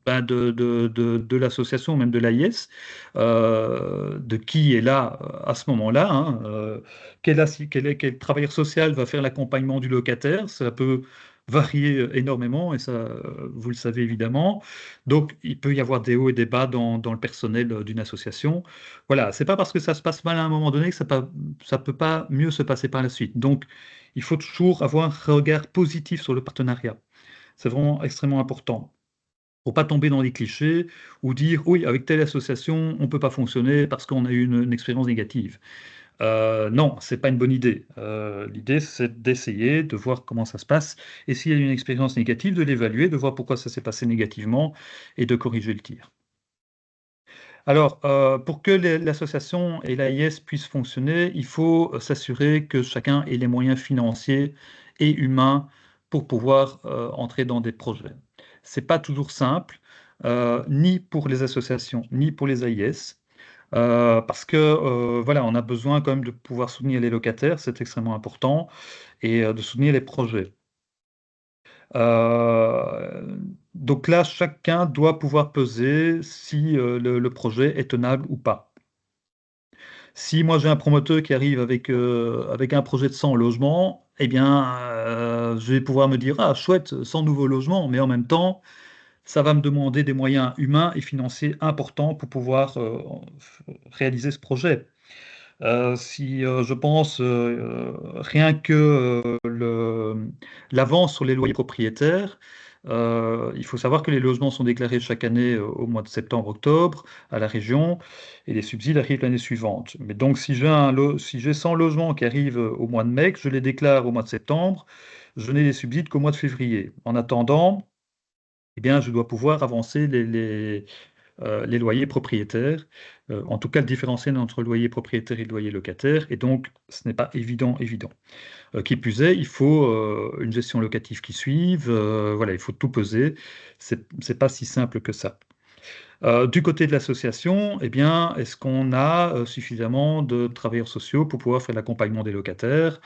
Speaker 5: de l'association, même de l'AIS, de qui est là à ce moment-là. Hein, quel travailleur social va faire l'accompagnement du locataire? Ça peut varier énormément, et ça, vous le savez évidemment. Donc, il peut y avoir des hauts et des bas dans le personnel d'une association. Voilà, c'est pas parce que ça se passe mal à un moment donné que ça peut pas mieux se passer par la suite. Donc, il faut toujours avoir un regard positif sur le partenariat. C'est vraiment extrêmement important. Pour pas tomber dans les clichés ou dire oui, avec telle association, on ne peut pas fonctionner parce qu'on a eu une expérience négative. Non, c'est pas une bonne idée. L'idée, c'est d'essayer, de voir comment ça se passe, et s'il y a une expérience négative, de l'évaluer, de voir pourquoi ça s'est passé négativement, et de corriger le tir. Alors, pour que l'association et l'AIS puissent fonctionner, il faut s'assurer que chacun ait les moyens financiers et humains pour pouvoir entrer dans des projets. C'est pas toujours simple, ni pour les associations, ni pour les AIS. Parce que voilà, on a besoin quand même de pouvoir soutenir les locataires, c'est extrêmement important, et de soutenir les projets. Donc là, chacun doit pouvoir peser si le projet est tenable ou pas. Si moi j'ai un promoteur qui arrive avec un projet de 100 logements, eh bien, je vais pouvoir me dire, ah chouette, 100 nouveaux logements, mais en même temps, ça va me demander des moyens humains et financiers importants pour pouvoir réaliser ce projet. Si je pense rien que l'avance sur les loyers propriétaires, il faut savoir que les logements sont déclarés chaque année au mois de septembre-octobre à la région et les subsides arrivent l'année suivante. Mais donc si j'ai 100 logements qui arrivent au mois de mai, que je les déclare au mois de septembre, je n'ai les subsides qu'au mois de février. En attendant, eh bien, je dois pouvoir avancer les loyers propriétaires, en tout cas le différentiel entre le loyer propriétaire et le loyer locataire, et donc ce n'est pas évident. Qui plus est, il faut une gestion locative qui suive, voilà, il faut tout peser, c'est pas si simple que ça. Du côté de l'association, eh bien, est-ce qu'on a suffisamment de travailleurs sociaux pour pouvoir faire l'accompagnement des locataires?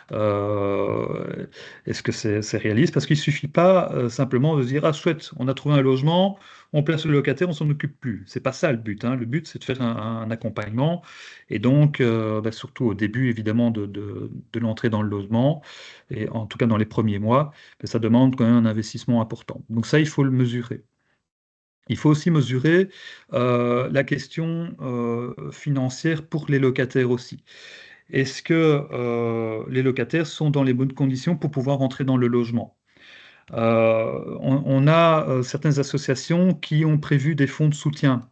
Speaker 5: Est-ce que c'est réaliste? Parce qu'il ne suffit pas simplement de se dire, ah chouette, on a trouvé un logement, on place le locataire, on s'en occupe plus. C'est pas ça le but. Hein. Le but, c'est de faire un accompagnement, et donc, surtout au début, évidemment, de l'entrée dans le logement, et en tout cas dans les premiers mois, ça demande quand même un investissement important. Donc ça, il faut le mesurer. Il faut aussi mesurer la question financière pour les locataires aussi. Est-ce que les locataires sont dans les bonnes conditions pour pouvoir entrer dans le logement? On a certaines associations qui ont prévu des fonds de soutien.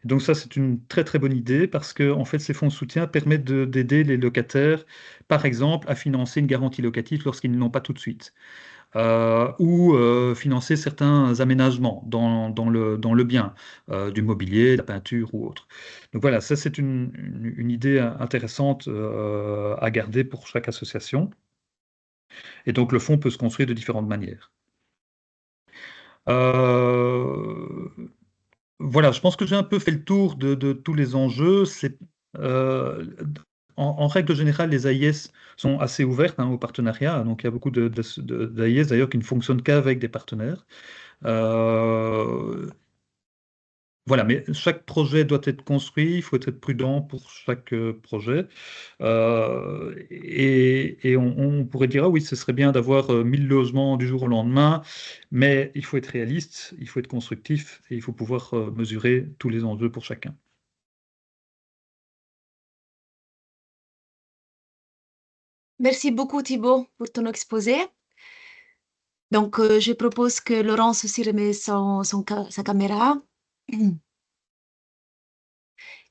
Speaker 5: Donc ça, c'est une très très bonne idée parce que en fait, ces fonds de soutien permettent d'aider les locataires, par exemple, à financer une garantie locative lorsqu'ils ne l'ont pas tout de suite. ou financer certains aménagements dans le bien, du mobilier, de la peinture ou autre. Donc voilà, ça c'est une idée intéressante à garder pour chaque association. Et donc le fonds peut se construire de différentes manières. Voilà, je pense que j'ai un peu fait le tour de tous les enjeux. Euh, en règle générale, les AIS sont assez ouvertes au partenariat. Donc, il y a beaucoup d'AIS d'ailleurs qui ne fonctionnent qu'avec des partenaires. Voilà, mais chaque projet doit être construit. Il faut être prudent pour chaque projet. Et on pourrait dire, ah oui, ce serait bien d'avoir 1000 logements du jour au lendemain, mais il faut être réaliste, il faut être constructif et il faut pouvoir mesurer tous les enjeux pour chacun.
Speaker 2: Merci beaucoup Thibaut pour ton exposé. Donc, je propose que Laurence aussi remet sa caméra.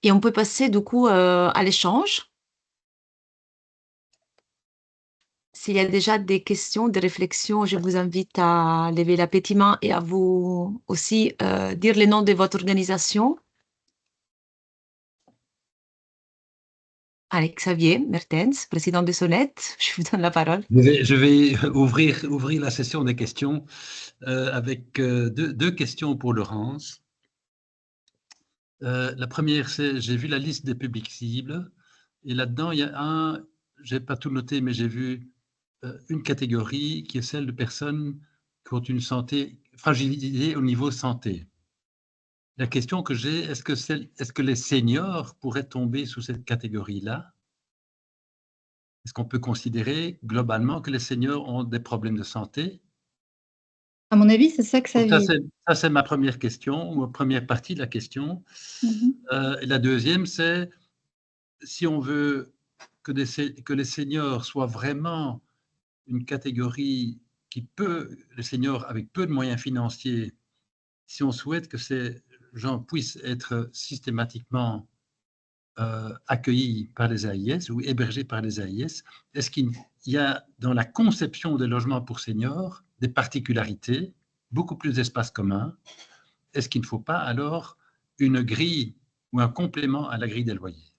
Speaker 2: Et on peut passer du coup à l'échange. S'il y a déjà des questions, des réflexions, je vous invite à lever la petite main et à vous aussi dire le nom de votre organisation. Allez, Xavier Mertens, président de Sonnet, je vous donne la parole.
Speaker 1: Je vais ouvrir la session des questions avec deux questions pour Laurence. La première, c'est, j'ai vu la liste des publics cibles, et là-dedans, il y a j'ai pas tout noté, mais j'ai vu une catégorie qui est celle de personnes qui ont une santé fragilisée au niveau santé. La question que j'ai, est-ce que les seniors pourraient tomber sous cette catégorie-là? Est-ce qu'on peut considérer globalement que les seniors ont des problèmes de santé?
Speaker 4: À mon avis, c'est ça que ça vise.
Speaker 1: Ça, c'est ma première question, ma première partie de la question. Et la deuxième, c'est si on veut que les seniors soient vraiment une catégorie les seniors avec peu de moyens financiers, si on souhaite que ces gens puissent être systématiquement accueillis par les AIS ou hébergés par les AIS, est-ce qu'il y a dans la conception des logements pour seniors des particularités, beaucoup plus d'espaces communs? Est-ce qu'il ne faut pas alors une grille ou un complément à la grille des loyers?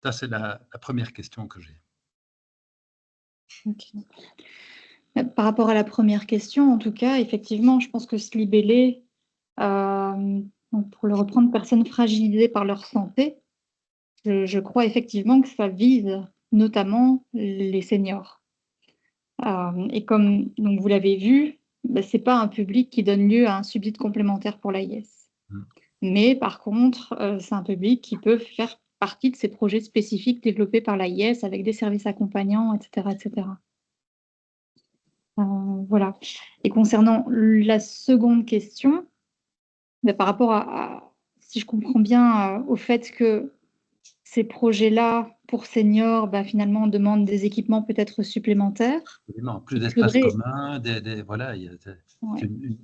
Speaker 1: Ça, c'est la première question que j'ai.
Speaker 4: Okay. Par rapport à la première question, en tout cas, effectivement, je pense que ce libellé, pour le reprendre, personnes fragilisées par leur santé, je crois effectivement que ça vise notamment les seniors. Et comme donc vous l'avez vu, ce n'est pas un public qui donne lieu à un subside complémentaire pour l'AIS. Mais par contre, c'est un public qui peut faire partie de ces projets spécifiques développés par l'AIS avec des services accompagnants, etc. etc. Voilà. Et concernant la seconde question, par rapport si je comprends bien, au fait que ces projets-là, pour seniors, finalement, demandent des équipements peut-être supplémentaires.
Speaker 1: Absolument. Plus d'espace commun, voilà, il y a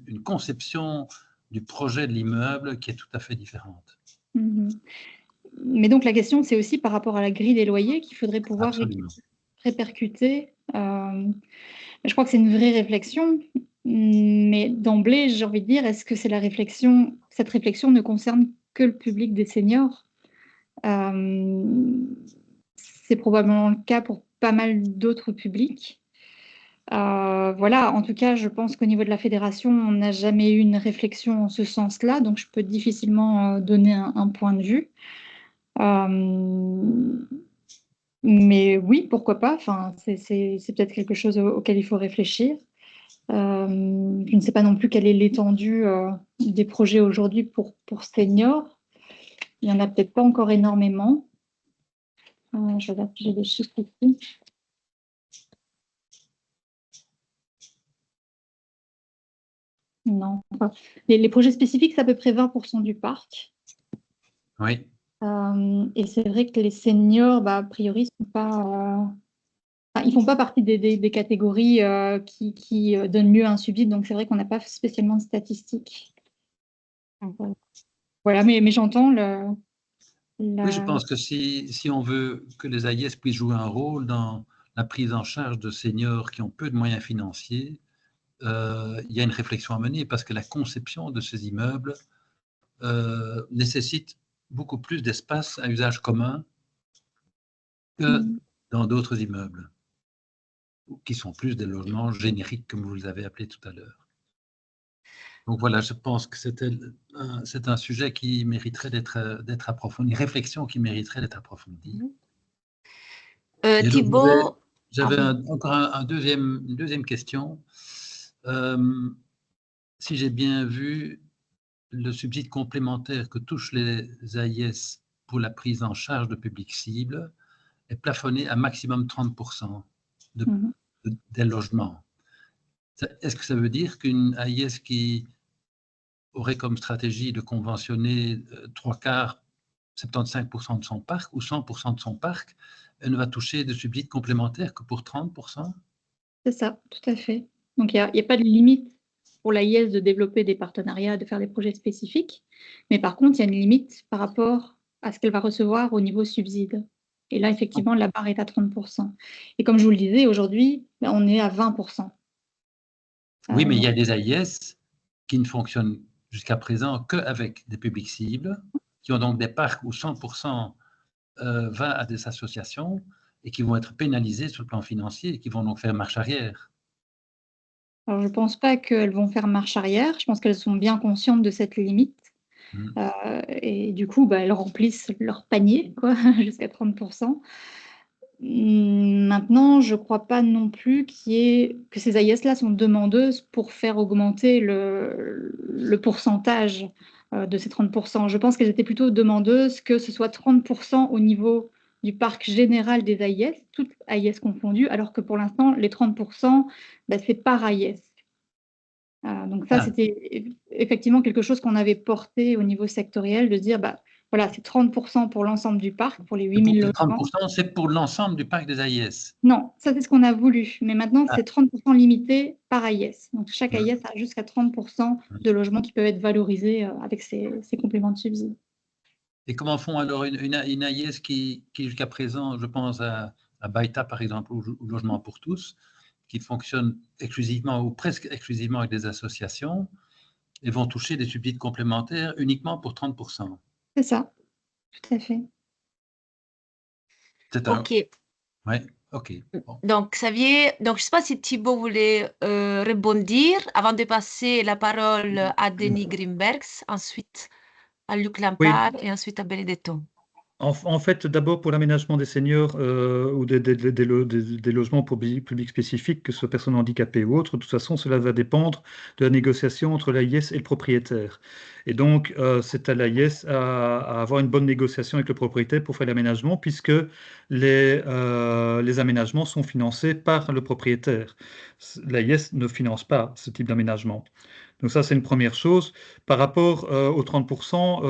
Speaker 1: une conception du projet de l'immeuble qui est tout à fait différente.
Speaker 4: Mais donc la question, c'est aussi par rapport à la grille des loyers qu'il faudrait pouvoir répercuter. Je crois que c'est une vraie réflexion, mais d'emblée, j'ai envie de dire, est-ce que c'est cette réflexion ne concerne que le public des seniors? C'est probablement le cas pour pas mal d'autres publics. Voilà, en tout cas, je pense qu'au niveau de la fédération, on n'a jamais eu une réflexion en ce sens-là, donc je peux difficilement donner un point de vue. Mais oui, pourquoi pas, enfin, c'est peut-être quelque chose auquel il faut réfléchir. Je ne sais pas non plus quelle est l'étendue des projets aujourd'hui pour seniors. Il n'y en a peut-être pas encore énormément. Je regarde si j'ai des chiffres ici. Non. Enfin, les projets spécifiques, c'est à peu près 20% du parc.
Speaker 1: Oui.
Speaker 4: Et c'est vrai que les seniors, a priori, ils ne font pas partie des catégories qui donnent lieu à un subside. Donc, c'est vrai qu'on n'a pas spécialement de statistiques. Voilà, mais j'entends
Speaker 1: Oui, je pense que si on veut que les AIS puissent jouer un rôle dans la prise en charge de seniors qui ont peu de moyens financiers, il y a une réflexion à mener parce que la conception de ces immeubles nécessite beaucoup plus d'espace à usage commun que dans d'autres immeubles, qui sont plus des logements génériques, comme vous les avez appelés tout à l'heure. Donc voilà, je pense que c'est un sujet qui mériterait d'être approfondi, une réflexion qui mériterait d'être approfondie.
Speaker 2: Thibaut,
Speaker 1: j'avais encore une deuxième question. Si j'ai bien vu, le subside complémentaire que touchent les AIS pour la prise en charge de publics cibles est plafonné à maximum 30% des logements. Est-ce que ça veut dire qu'une AIS qui aurait comme stratégie de conventionner 3/4, 75% de son parc ou 100% de son parc, elle ne va toucher de subsides complémentaires que pour 30%?
Speaker 4: C'est ça, tout à fait. Donc, il n'y a pas de limite pour l'AIS de développer des partenariats, de faire des projets spécifiques. Mais par contre, il y a une limite par rapport à ce qu'elle va recevoir au niveau subside. Et là, effectivement, la barre est à 30%. Et comme je vous le disais, aujourd'hui, on est à 20%.
Speaker 1: Oui, mais il y a des AIS qui ne fonctionnent jusqu'à présent qu'avec des publics cibles, qui ont donc des parcs où 100% va à des associations et qui vont être pénalisés sur le plan financier et qui vont donc faire marche arrière.
Speaker 4: Alors, je ne pense pas qu'elles vont faire marche arrière. Je pense qu'elles sont bien conscientes de cette limite. Et du coup, elles remplissent leur panier jusqu'à 30%. Maintenant, je ne crois pas non plus que ces AIS-là sont demandeuses pour faire augmenter le pourcentage de ces 30%. Je pense qu'elles étaient plutôt demandeuses que ce soit 30% au niveau du parc général des AIS, toutes AIS confondues, alors que pour l'instant, les 30%, c'est par AIS. Donc ça, c'était effectivement quelque chose qu'on avait porté au niveau sectoriel, de dire, voilà, c'est 30% pour l'ensemble du parc, pour les 8000 logements.
Speaker 1: 30%, c'est pour l'ensemble du parc des AIS?
Speaker 4: Non, ça c'est ce qu'on a voulu, mais maintenant c'est 30% limité par AIS. Donc chaque AIS a jusqu'à 30% de logements qui peuvent être valorisés avec ces compléments de subside.
Speaker 1: Et comment font alors une AIS qui jusqu'à présent, je pense à Baïta par exemple, ou Logement pour tous, qui fonctionne exclusivement ou presque exclusivement avec des associations, et vont toucher des subsides complémentaires uniquement pour 30%?
Speaker 4: C'est ça, tout à fait.
Speaker 2: OK.
Speaker 1: Oui, OK. Bon.
Speaker 2: Donc, Xavier, je ne sais pas si Thibaut voulait rebondir avant de passer la parole à Denis Grimbergs, ensuite à Luc Lampard et ensuite à Benedetto.
Speaker 5: En fait, d'abord pour l'aménagement des seniors ou des logements pour publics spécifiques, que ce soit personnes handicapées ou autres, de toute façon, cela va dépendre de la négociation entre l'AIS et le propriétaire. Et donc, c'est à l'AIS à avoir une bonne négociation avec le propriétaire pour faire l'aménagement, puisque les aménagements sont financés par le propriétaire. L'AIS ne finance pas ce type d'aménagement. Donc ça, c'est une première chose. Par rapport aux 30%,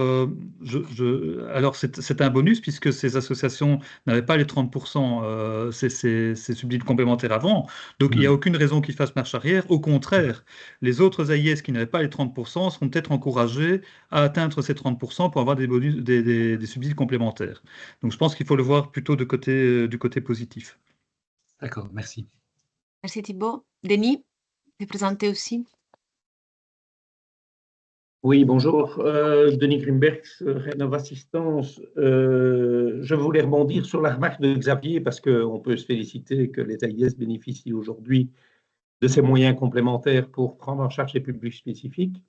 Speaker 5: alors c'est un bonus puisque ces associations n'avaient pas les 30%, ces subsides complémentaires avant. Donc il n'y a aucune raison qu'ils fassent marche arrière. Au contraire, les autres AIS qui n'avaient pas les 30% seront peut-être encouragés à atteindre ces 30% pour avoir des bonus, des subsides complémentaires. Donc je pense qu'il faut le voir plutôt du côté positif.
Speaker 1: D'accord, merci.
Speaker 2: Merci Thibaut. Denis, tu es présenté aussi.
Speaker 6: Oui, bonjour. Denis Grimbergs, Rénov Assistance. Je voulais rebondir sur la remarque de Xavier parce qu'on peut se féliciter que les AIS bénéficient aujourd'hui de ces moyens complémentaires pour prendre en charge les publics spécifiques.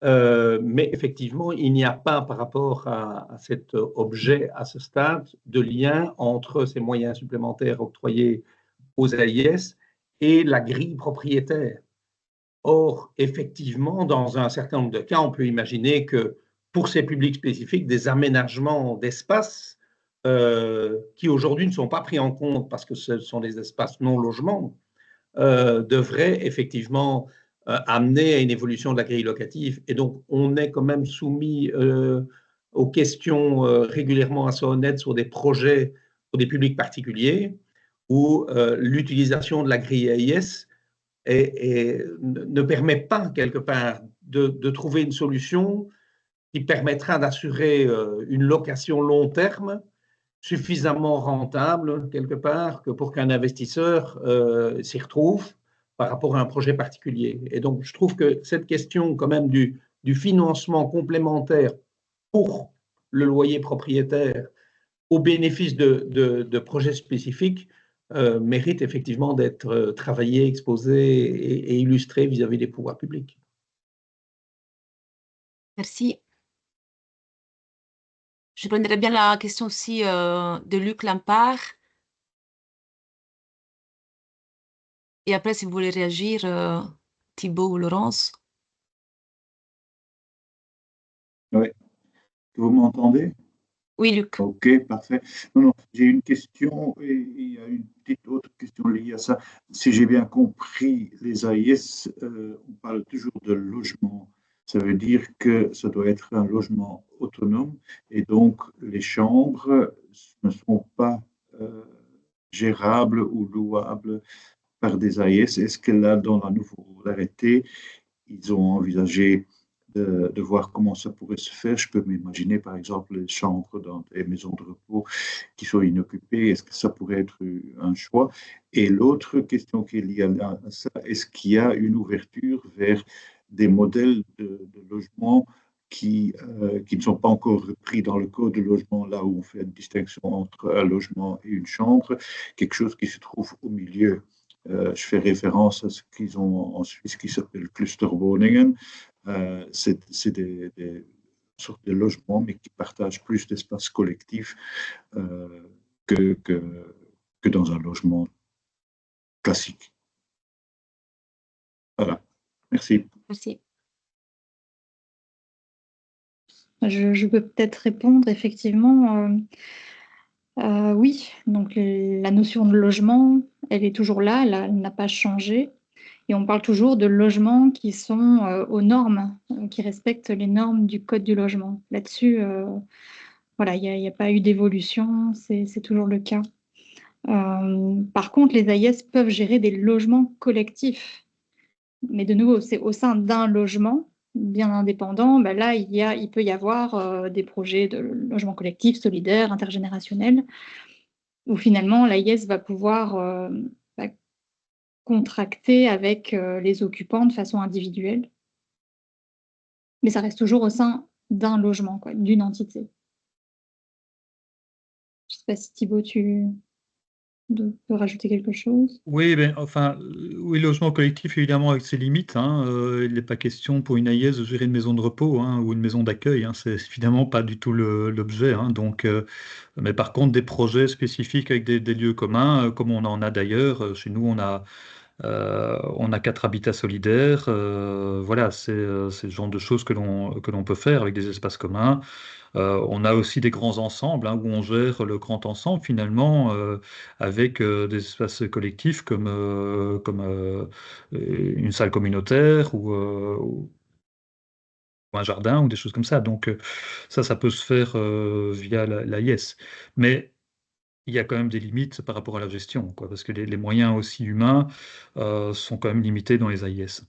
Speaker 6: Mais effectivement, il n'y a pas par rapport à cet objet à ce stade de lien entre ces moyens supplémentaires octroyés aux AIS et la grille propriétaire. Or, effectivement, dans un certain nombre de cas, on peut imaginer que pour ces publics spécifiques, des aménagements d'espace qui aujourd'hui ne sont pas pris en compte parce que ce sont des espaces non-logement, devraient effectivement amener à une évolution de la grille locative. Et donc, on est quand même soumis aux questions régulièrement assez honnêtes sur des projets pour des publics particuliers où l'utilisation de la grille AIS et ne permet pas, quelque part, de trouver une solution qui permettra d'assurer une location long terme suffisamment rentable, quelque part, que pour qu'un investisseur s'y retrouve par rapport à un projet particulier. Et donc, je trouve que cette question, quand même, du financement complémentaire pour le loyer propriétaire au bénéfice de projets spécifiques mérite effectivement d'être travaillé, exposé et illustré vis-à-vis des pouvoirs publics.
Speaker 2: Merci. Je prendrais bien la question aussi de Luc Lampard. Et après, si vous voulez réagir, Thibaut ou Laurence.
Speaker 7: Oui. Vous m'entendez?
Speaker 2: Oui, Luc.
Speaker 7: Ok, parfait. Non, j'ai une question et il y a une petite autre question liée à ça. Si j'ai bien compris, les AIS, on parle toujours de logement. Ça veut dire que ça doit être un logement autonome et donc les chambres ne sont pas gérables ou louables par des AIS. Est-ce que là, dans la nouvelle arrêté, ils ont envisagé de voir comment ça pourrait se faire? Je peux m'imaginer, par exemple, les chambres dans des maisons de repos qui sont inoccupées. Est-ce que ça pourrait être un choix? Et l'autre question qui est liée à ça, est-ce qu'il y a une ouverture vers des modèles de logement qui ne sont pas encore repris dans le code de logement, là où on fait une distinction entre un logement et une chambre, quelque chose qui se trouve au milieu? Je fais référence à ce qu'ils ont en Suisse qui s'appelle Clusterwoningen. C'est des sortes de logements, mais qui partagent plus d'espace collectif que dans un logement classique. Voilà. Merci.
Speaker 2: Merci.
Speaker 4: Je peux peut-être répondre, effectivement. Oui, donc la notion de logement, elle est toujours là, elle n'a pas changé. Et on parle toujours de logements qui sont aux normes, qui respectent les normes du Code du logement. Là-dessus, voilà, il n'y a pas eu d'évolution, c'est toujours le cas. Par contre, les AIS peuvent gérer des logements collectifs. Mais de nouveau, c'est au sein d'un logement bien indépendant. Ben là, il peut y avoir des projets de logement collectif, solidaire, intergénérationnel, où finalement l'AIS va pouvoir contracter avec les occupants de façon individuelle. Mais ça reste toujours au sein d'un logement, d'une entité. Je ne sais pas si Thibaut, tu peux rajouter quelque chose?
Speaker 5: Oui, oui, logement collectif, évidemment, avec ses limites. Il n'est pas question pour une AIS de gérer une maison de repos ou une maison d'accueil. C'est évidemment pas du tout l'objet. Mais par contre, des projets spécifiques avec des lieux communs, comme on en a d'ailleurs. Chez nous, on a 4 habitats solidaires. Voilà, c'est le genre de choses que l'on peut faire avec des espaces communs. On a aussi des grands ensembles où on gère le grand ensemble finalement avec des espaces collectifs comme une salle communautaire ou un jardin ou des choses comme ça. Donc ça peut se faire via l'AIS. Mais il y a quand même des limites par rapport à la gestion, parce que les moyens aussi humains sont quand même limités dans les AIS.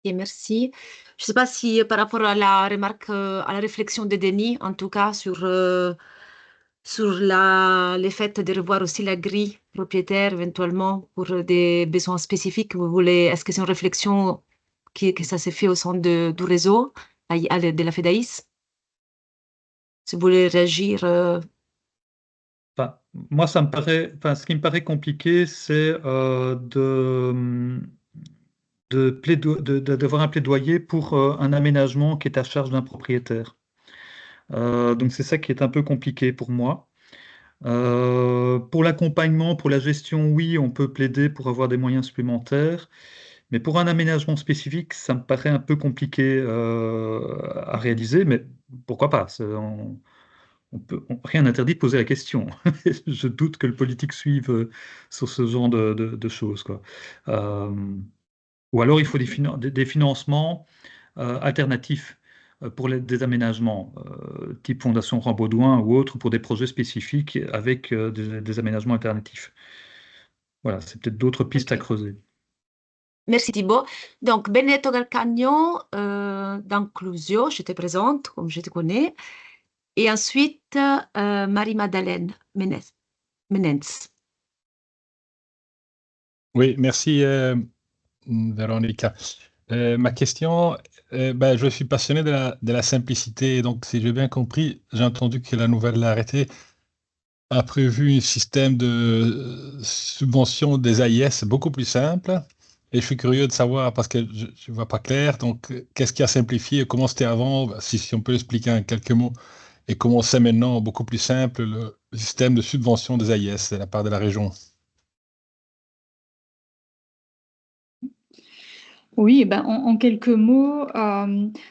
Speaker 2: Et merci. Je ne sais pas si par rapport à la remarque, à la réflexion de Denis, en tout cas sur le fait de revoir aussi la grille propriétaire éventuellement pour des besoins spécifiques, est-ce que c'est une réflexion que ça s'est fait au sein du réseau de la FEDAIS? Si vous voulez réagir.
Speaker 5: Moi, ce qui me paraît compliqué, c'est d'avoir un plaidoyer pour un aménagement qui est à charge d'un propriétaire. Donc c'est ça qui est un peu compliqué pour moi. Pour l'accompagnement, pour la gestion, oui, on peut plaider pour avoir des moyens supplémentaires, mais pour un aménagement spécifique, ça me paraît un peu compliqué à réaliser, mais pourquoi pas? Rien n'interdit de poser la question. Je doute que le politique suive sur ce genre de choses, quoi. Ou alors il faut des financements alternatifs pour des aménagements, type Fondation Rambaudouin ou autre, pour des projets spécifiques avec des aménagements alternatifs. Voilà, c'est peut-être d'autres pistes à creuser.
Speaker 2: Merci Thibaut. Donc, Benedetto Calcagno, d'Inclusio, je te présente, comme je te connais. Et ensuite, Marie-Madeleine Menens.
Speaker 8: Oui, merci Véronica. Ma question, je suis passionné de la simplicité. Donc, si j'ai bien compris, j'ai entendu que la nouvelle arrêté a prévu un système de subvention des AIS beaucoup plus simple. Et je suis curieux de savoir, parce que je ne vois pas clair, donc qu'est-ce qui a simplifié, comment c'était avant, si on peut expliquer en quelques mots, et comment c'est maintenant beaucoup plus simple le système de subvention des AIS de la part de la région.
Speaker 4: Oui, en quelques mots,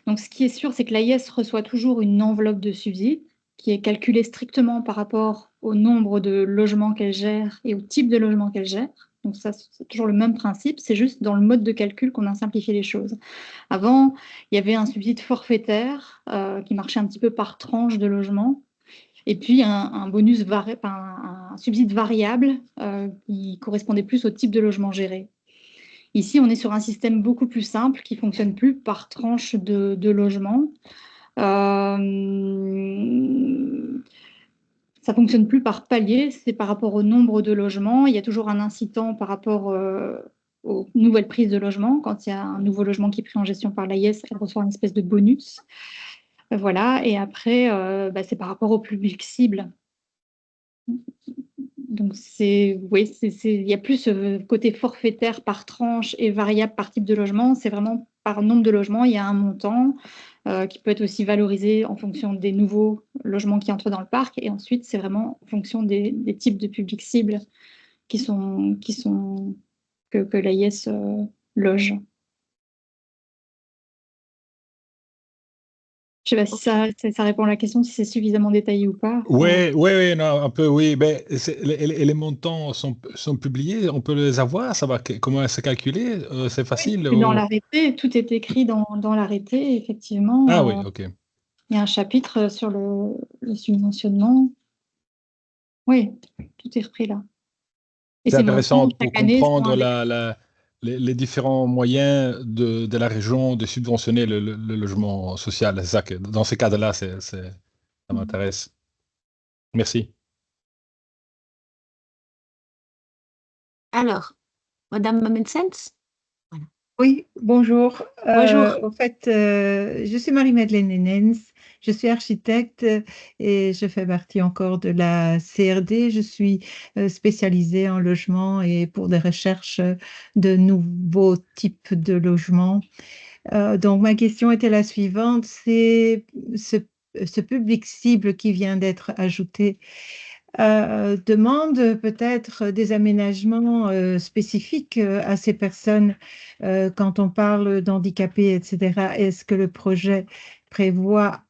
Speaker 4: donc ce qui est sûr, c'est que l'AIS reçoit toujours une enveloppe de subsides qui est calculée strictement par rapport au nombre de logements qu'elle gère et au type de logement qu'elle gère. Donc ça, c'est toujours le même principe, c'est juste dans le mode de calcul qu'on a simplifié les choses. Avant, il y avait un subside forfaitaire qui marchait un petit peu par tranche de logement, et puis un bonus un subside variable qui correspondait plus au type de logement géré. Ici, on est sur un système beaucoup plus simple qui ne fonctionne plus par tranche de logement. Ça ne fonctionne plus par palier, c'est par rapport au nombre de logements. Il y a toujours un incitant par rapport aux nouvelles prises de logement. Quand il y a un nouveau logement qui est pris en gestion par l'AIS, elle reçoit une espèce de bonus. Voilà, et après, c'est par rapport au public cible. Donc, oui, il y a plus ce côté forfaitaire par tranche et variable par type de logement. C'est vraiment par nombre de logements, il y a un montant qui peut être aussi valorisé en fonction des nouveaux logements qui entrent dans le parc. Et ensuite, c'est vraiment en fonction des types de publics cibles que l'AIS loge. Je ne sais pas si ça répond à la question, si c'est suffisamment détaillé ou pas.
Speaker 8: Oui, non, un peu, oui. Les montants sont publiés, on peut les avoir, comment c'est calculé, c'est facile.
Speaker 4: Oui, dans l'arrêté, tout est écrit dans l'arrêté, effectivement.
Speaker 8: Ah oui, ok.
Speaker 4: Il y a un chapitre sur le subventionnement. Oui, tout est repris là. Et
Speaker 8: c'est intéressant pour comprendre
Speaker 4: année,
Speaker 8: les différents moyens de la région de subventionner le logement social. C'est ça que, dans ces cas-là, ça m'intéresse. Merci.
Speaker 2: Alors, Madame Mensens.
Speaker 9: Voilà. Oui, bonjour.
Speaker 2: Bonjour.
Speaker 9: En fait, je suis Marie-Madeleine Menens, je suis architecte et je fais partie encore de la CRD. Je suis spécialisée en logement et pour des recherches de nouveaux types de logements. Donc, ma question était la suivante, c'est ce public cible qui vient d'être ajouté demande peut-être des aménagements spécifiques à ces personnes quand on parle d'handicapés, etc. Est-ce que le projet prévoit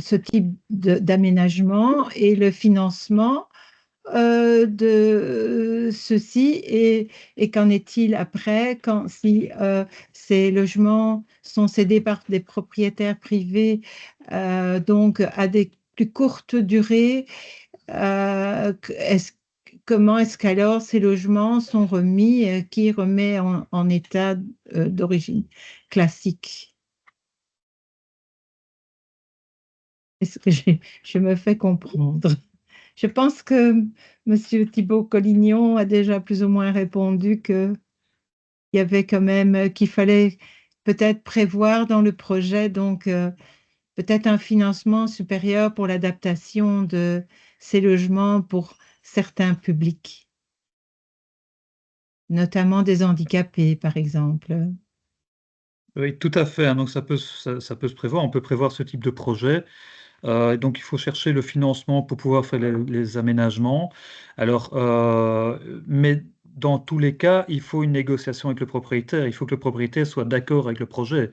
Speaker 9: ce type d'aménagement et le financement de ceci et qu'en est-il après si ces logements sont cédés par des propriétaires privés donc à des plus courtes durées? Comment est-ce qu'alors ces logements sont remis, qui remet en état d'origine classique? Est-ce que je me fais comprendre? Je pense que M. Thibault Collignon a déjà plus ou moins répondu qu'il y avait quand même, qu'il fallait peut-être prévoir dans le projet, donc peut-être un financement supérieur pour l'adaptation de ces logements pour certains publics, notamment des handicapés, par exemple.
Speaker 5: Oui, tout à fait, hein. Donc ça peut se prévoir. On peut prévoir ce type de projet. Donc il faut chercher le financement pour pouvoir faire les aménagements. Alors, mais dans tous les cas, il faut une négociation avec le propriétaire. Il faut que le propriétaire soit d'accord avec le projet.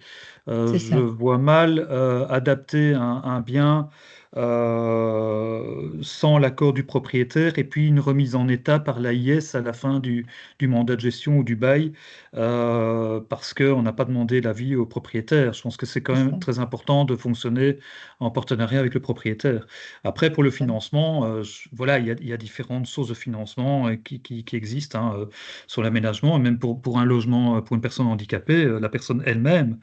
Speaker 5: Je vois mal adapter un bien sans l'accord du propriétaire et puis une remise en état par l'AIS à la fin du mandat de gestion ou du bail parce qu'on n'a pas demandé l'avis au propriétaire. Je pense que c'est quand même très important de fonctionner en partenariat avec le propriétaire. Après, pour le financement, voilà, il y a différentes sources de financement qui existent sur l'aménagement, et même pour un logement, pour une personne handicapée, la personne elle-même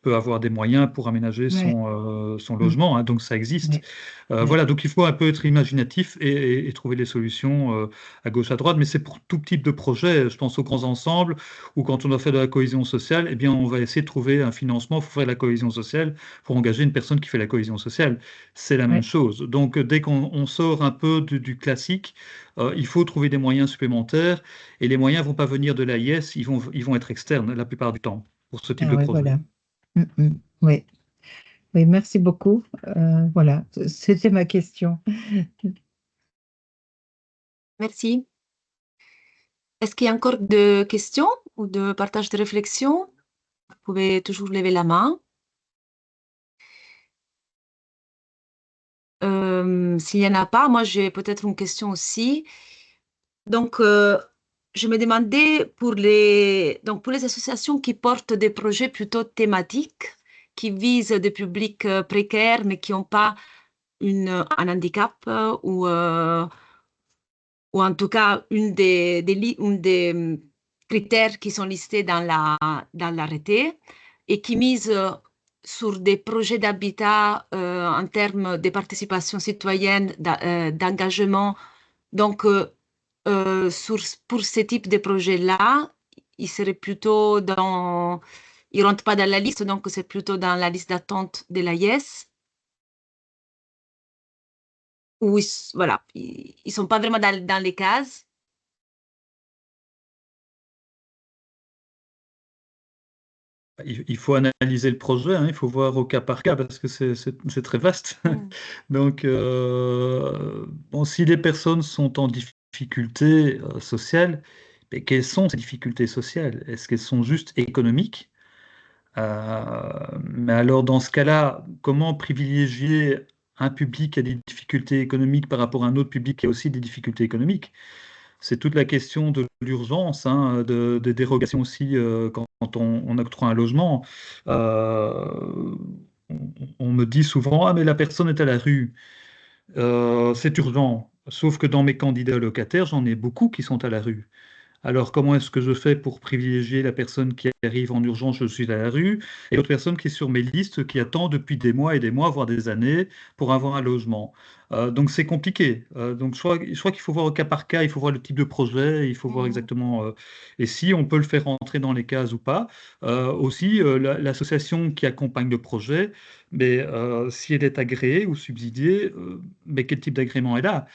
Speaker 5: peut avoir des moyens pour aménager son logement, hein, donc ça existe. Voilà, donc il faut un peu être imaginatif et trouver les solutions à gauche, à droite, mais c'est pour tout type de projet. Je pense aux grands ensembles, ou quand on doit faire de la cohésion sociale, eh bien, on va essayer de trouver un financement pour faire la cohésion sociale, pour engager une personne qui fait la cohésion sociale. C'est la même chose. Donc, dès qu'on sort un peu du classique, il faut trouver des moyens supplémentaires, et les moyens ne vont pas venir de l'AIS, ils vont être externes la plupart du temps pour ce type de projet.
Speaker 9: Voilà. Oui. Oui, merci beaucoup. Voilà, c'était ma question.
Speaker 2: Merci. Est-ce qu'il y a encore de questions ou de partage de réflexion? Vous pouvez toujours lever la main. S'il n'y en a pas, moi j'ai peut-être une question aussi. Donc, je me demandais pour les associations qui portent des projets plutôt thématiques, qui visent des publics précaires, mais qui n'ont pas un handicap ou en tout cas une des critères qui sont listés dans l'arrêté et qui misent sur des projets d'habitat en termes de participation citoyenne, d'engagement. Donc, pour ce type de projet-là, il serait plutôt il ne rentre pas dans la liste, donc c'est plutôt dans la liste d'attente de l'AIS. Où voilà, ils ne sont pas vraiment dans les cases.
Speaker 5: Il faut analyser le projet, hein, il faut voir au cas par cas parce que c'est très vaste. Donc, bon, si les personnes sont en difficulté sociale, mais quelles sont ces difficultés sociales? Est-ce qu'elles sont juste économiques? Mais alors, dans ce cas-là, comment privilégier un public qui a des difficultés économiques par rapport à un autre public qui a aussi des difficultés économiques? C'est toute la question de l'urgence, hein, des dérogations aussi quand on octroie un logement. On me dit souvent, ah mais la personne est à la rue, c'est urgent. Sauf que dans mes candidats locataires, j'en ai beaucoup qui sont à la rue. Alors, comment est-ce que je fais pour privilégier la personne qui arrive en urgence, je suis à la rue, et l'autre personne qui est sur mes listes, qui attend depuis des mois et des mois, voire des années, pour avoir un logement? Donc, c'est compliqué. Donc, je crois qu'il faut voir au cas par cas, il faut voir le type de projet, il faut voir exactement et si on peut le faire entrer dans les cases ou pas. Aussi, l'association qui accompagne le projet, mais si elle est agréée ou subsidiée, mais quel type d'agrément elle a?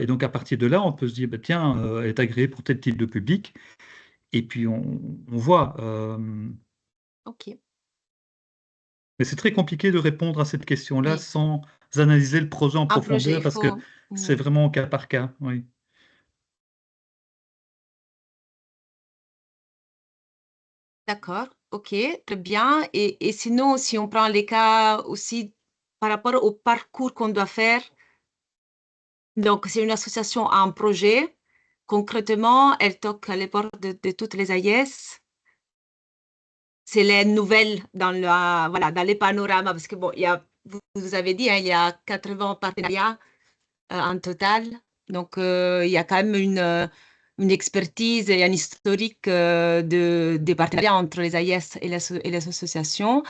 Speaker 5: Et donc, à partir de là, on peut se dire, bah, tiens, elle est agréée pour tel type de public. Et puis, on voit.
Speaker 2: OK.
Speaker 5: Mais c'est très compliqué de répondre à cette question-là
Speaker 2: Oui.
Speaker 5: sans analyser le projet en
Speaker 2: Un projet,
Speaker 5: profondeur parce que c'est vraiment au cas par cas. Oui.
Speaker 2: D'accord, OK, très bien. Et sinon, si on prend les cas aussi par rapport au parcours qu'on doit faire, donc c'est une association à un projet. Concrètement, elle toque à les portes de toutes les AIS. C'est les nouvelles dans dans les panoramas, parce que bon, vous avez dit, hein, il y a 80 partenariats en total. Donc, il y a quand même une expertise et un historique des partenariats entre les AIS et les associations.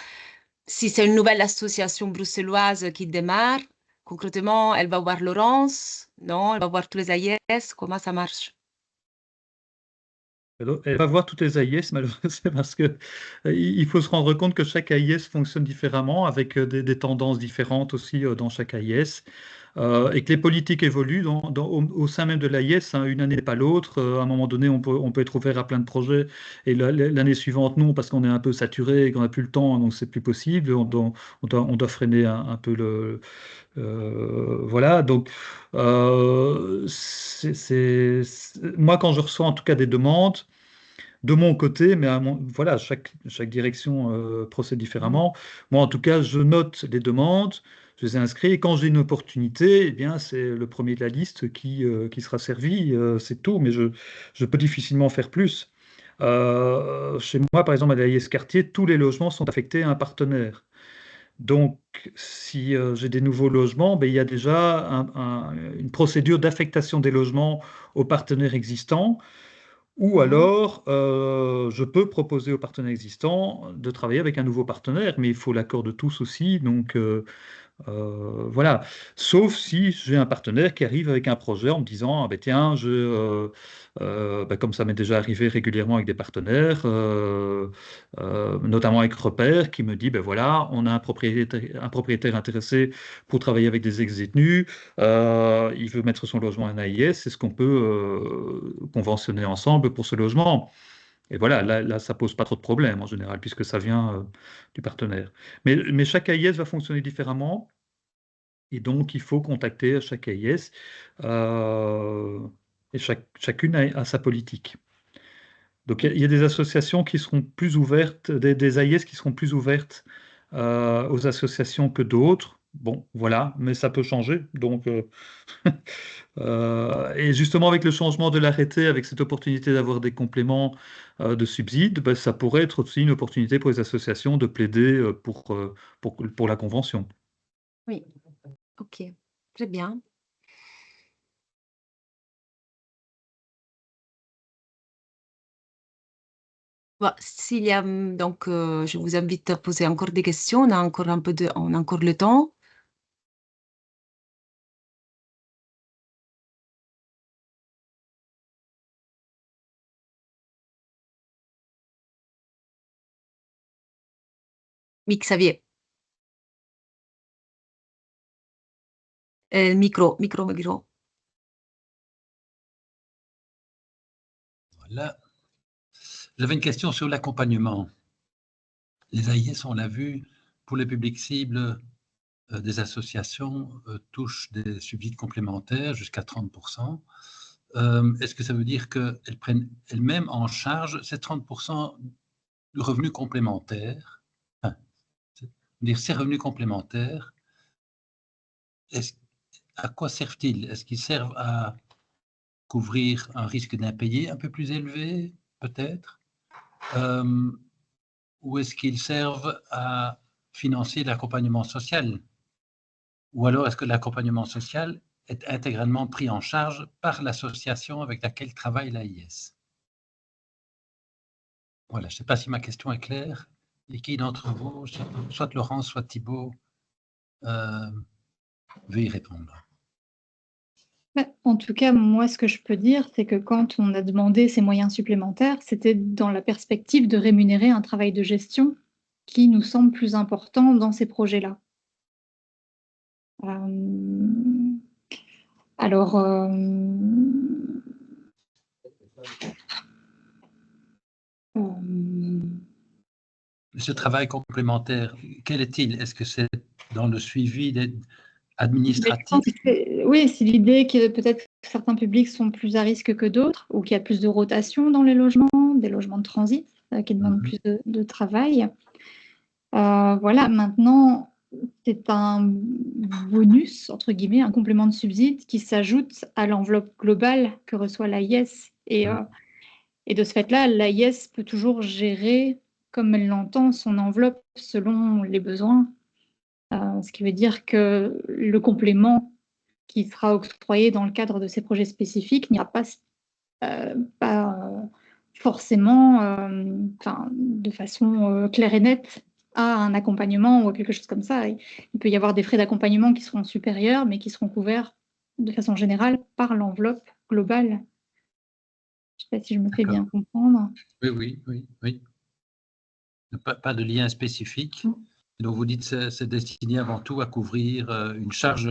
Speaker 2: Si c'est une nouvelle association bruxelloise qui démarre, concrètement, elle va voir Laurence, non? Elle va voir tous les AIS, comment ça marche?
Speaker 5: Elle va voir toutes les AIS, malheureusement, parce que il faut se rendre compte que chaque AIS fonctionne différemment, avec des tendances différentes aussi dans chaque AIS, et que les politiques évoluent au sein même de l'AIS, hein, une année n'est pas l'autre. À un moment donné, on peut être ouvert à plein de projets, et l'année suivante, non, parce qu'on est un peu saturé et qu'on n'a plus le temps, donc c'est plus possible. On doit freiner un peu le... voilà, donc moi, quand je reçois en tout cas des demandes, de mon côté, mais voilà, chaque direction procède différemment. Moi, en tout cas, je note les demandes, je les inscris, et quand j'ai une opportunité, eh bien, c'est le premier de la liste qui sera servi, c'est tout, mais je peux difficilement faire plus. Chez moi, par exemple, à l'AIS Quartier, tous les logements sont affectés à un partenaire. Donc, si j'ai des nouveaux logements, ben, il y a déjà une procédure d'affectation des logements aux partenaires existants, Ou alors, je peux proposer aux partenaires existants de travailler avec un nouveau partenaire, mais il faut l'accord de tous aussi. Donc, voilà. Sauf si j'ai un partenaire qui arrive avec un projet en me disant, ah ben tiens, comme ça m'est déjà arrivé régulièrement avec des partenaires, notamment avec Repère, qui me dit, ben voilà, on a un propriétaire intéressé pour travailler avec des ex-détenus, il veut mettre son logement en AIS, est-ce qu'on peut conventionner ensemble pour ce logement? Et voilà, là, ça pose pas trop de problèmes en général, puisque ça vient du partenaire. Mais chaque AIS va fonctionner différemment, et donc il faut contacter chaque AIS, et chacune a sa politique. Donc il y a des associations qui seront plus ouvertes, des AIS qui seront plus ouvertes aux associations que d'autres. Bon, voilà, mais ça peut changer. Donc, et justement, avec le changement de l'arrêté, avec cette opportunité d'avoir des compléments de subsides, ben, ça pourrait être aussi une opportunité pour les associations de plaider pour la convention.
Speaker 2: Oui, ok, très bien. Bon, s'il y a, donc, je vous invite à poser encore des questions. On a encore on a encore le temps. Oui, Xavier. Micro.
Speaker 1: Voilà. J'avais une question sur l'accompagnement. Les AIS, on l'a vu, pour les publics cibles, des associations touchent des subsides complémentaires jusqu'à 30%. Est-ce que ça veut dire qu'elles prennent elles-mêmes en charge ces 30% de revenus complémentaires? Enfin, dire ces revenus complémentaires, à quoi servent-ils? Est-ce qu'ils servent à couvrir un risque d'impayé un peu plus élevé, peut-être? Ou est-ce qu'ils servent à financer l'accompagnement social? Ou alors est-ce que l'accompagnement social est intégralement pris en charge par l'association avec laquelle travaille l'AIS? Voilà, je ne sais pas si ma question est claire. Et qui d'entre vous, soit Laurence, soit Thibault, veut y répondre?
Speaker 4: En tout cas, moi, ce que je peux dire, c'est que quand on a demandé ces moyens supplémentaires, c'était dans la perspective de rémunérer un travail de gestion qui nous semble plus important dans ces projets-là. Alors,
Speaker 1: ce travail complémentaire, quel est-il? Est-ce que c'est dans le suivi administratif?
Speaker 4: Oui, c'est l'idée que peut-être certains publics sont plus à risque que d'autres, ou qu'il y a plus de rotation dans les logements, des logements de transit qui demandent plus de travail. Voilà, maintenant, c'est un bonus, entre guillemets, un complément de subside qui s'ajoute à l'enveloppe globale que reçoit l'AIS. Et de ce fait-là, l'AIS peut toujours gérer, comme elle l'entend, son enveloppe selon les besoins. Ce qui veut dire que le complément qui sera octroyé dans le cadre de ces projets spécifiques n'ira pas forcément de façon claire et nette à un accompagnement ou à quelque chose comme ça. Il peut y avoir des frais d'accompagnement qui seront supérieurs, mais qui seront couverts de façon générale par l'enveloppe globale. Je ne sais pas si je me fais bien comprendre.
Speaker 1: Oui. Pas de lien spécifique. Donc, vous dites que c'est destiné avant tout à couvrir une charge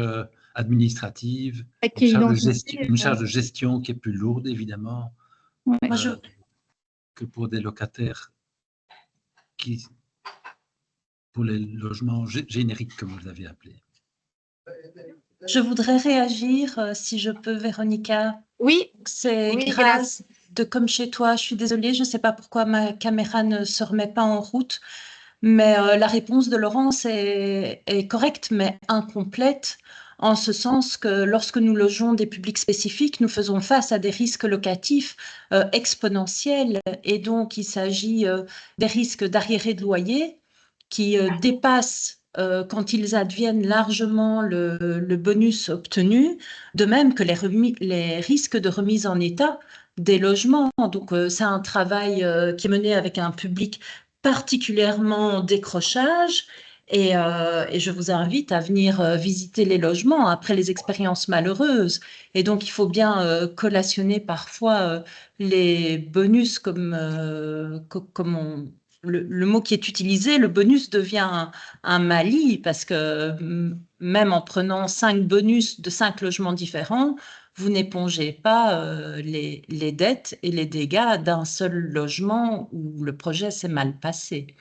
Speaker 1: administrative, une charge de gestion qui est plus lourde, évidemment, que pour des locataires pour les logements génériques, comme vous l'avez appelé.
Speaker 10: Je voudrais réagir, si je peux, Véronica.
Speaker 2: Oui.
Speaker 10: C'est Grace de Comme chez toi. Je suis désolée, je ne sais pas pourquoi ma caméra ne se remet pas en route, mais la réponse de Laurence est correcte, mais incomplète, en ce sens que lorsque nous logeons des publics spécifiques, nous faisons face à des risques locatifs exponentiels, et donc il s'agit des risques d'arriérés de loyer qui dépassent quand ils adviennent largement le bonus obtenu, de même que les risques de remise en état des logements. Donc, c'est un travail qui est mené avec un public particulièrement en décrochage. Et je vous invite à venir visiter les logements après les expériences malheureuses. Et donc, il faut bien collationner parfois les bonus comme le mot qui est utilisé, le bonus devient un mali parce que même en prenant 5 bonus de 5 logements différents, vous n'épongez pas les dettes et les dégâts d'un seul logement où le projet s'est mal passé.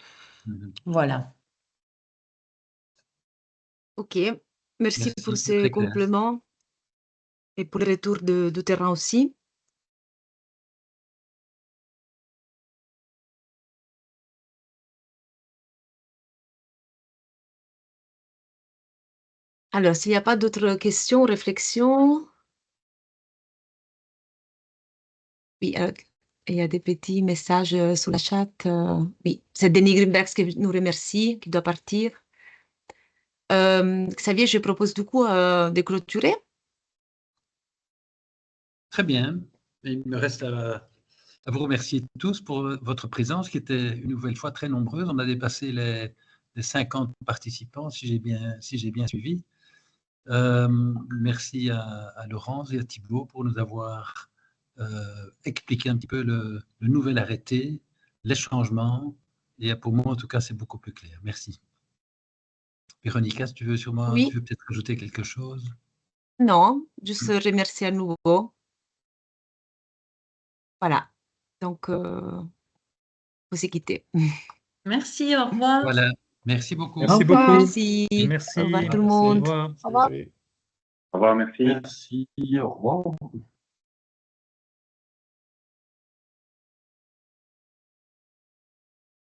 Speaker 10: Voilà.
Speaker 2: Ok, merci pour
Speaker 1: c'est
Speaker 2: ces
Speaker 1: très clair.
Speaker 2: compléments et pour le retour du terrain aussi. Alors, s'il n'y a pas d'autres questions, réflexions. Oui, il y a des petits messages sur la chat. Oui, c'est Denis Grimbergs qui nous remercie, qui doit partir. Xavier, je propose du coup de clôturer.
Speaker 1: Très bien. Il me reste à vous remercier tous pour votre présence, qui était une nouvelle fois très nombreuse. On a dépassé les 50 participants, si j'ai bien suivi. Merci à Laurence et à Thibaut pour nous avoir expliqué un petit peu le nouvel arrêté, les changements. Et pour moi, en tout cas, c'est beaucoup plus clair. Merci. Véronica, si tu veux peut-être ajouter quelque chose?
Speaker 2: Non, juste remercier à nouveau. Voilà, donc vous c'est quitté.
Speaker 10: Merci, au revoir.
Speaker 1: Voilà, merci beaucoup.
Speaker 5: Merci
Speaker 9: revoir.
Speaker 5: beaucoup.
Speaker 2: Merci.
Speaker 5: Merci.
Speaker 2: Au revoir tout le
Speaker 5: Au
Speaker 2: monde.
Speaker 5: revoir.
Speaker 2: Au revoir.
Speaker 7: Au revoir, merci.
Speaker 6: Merci, au revoir.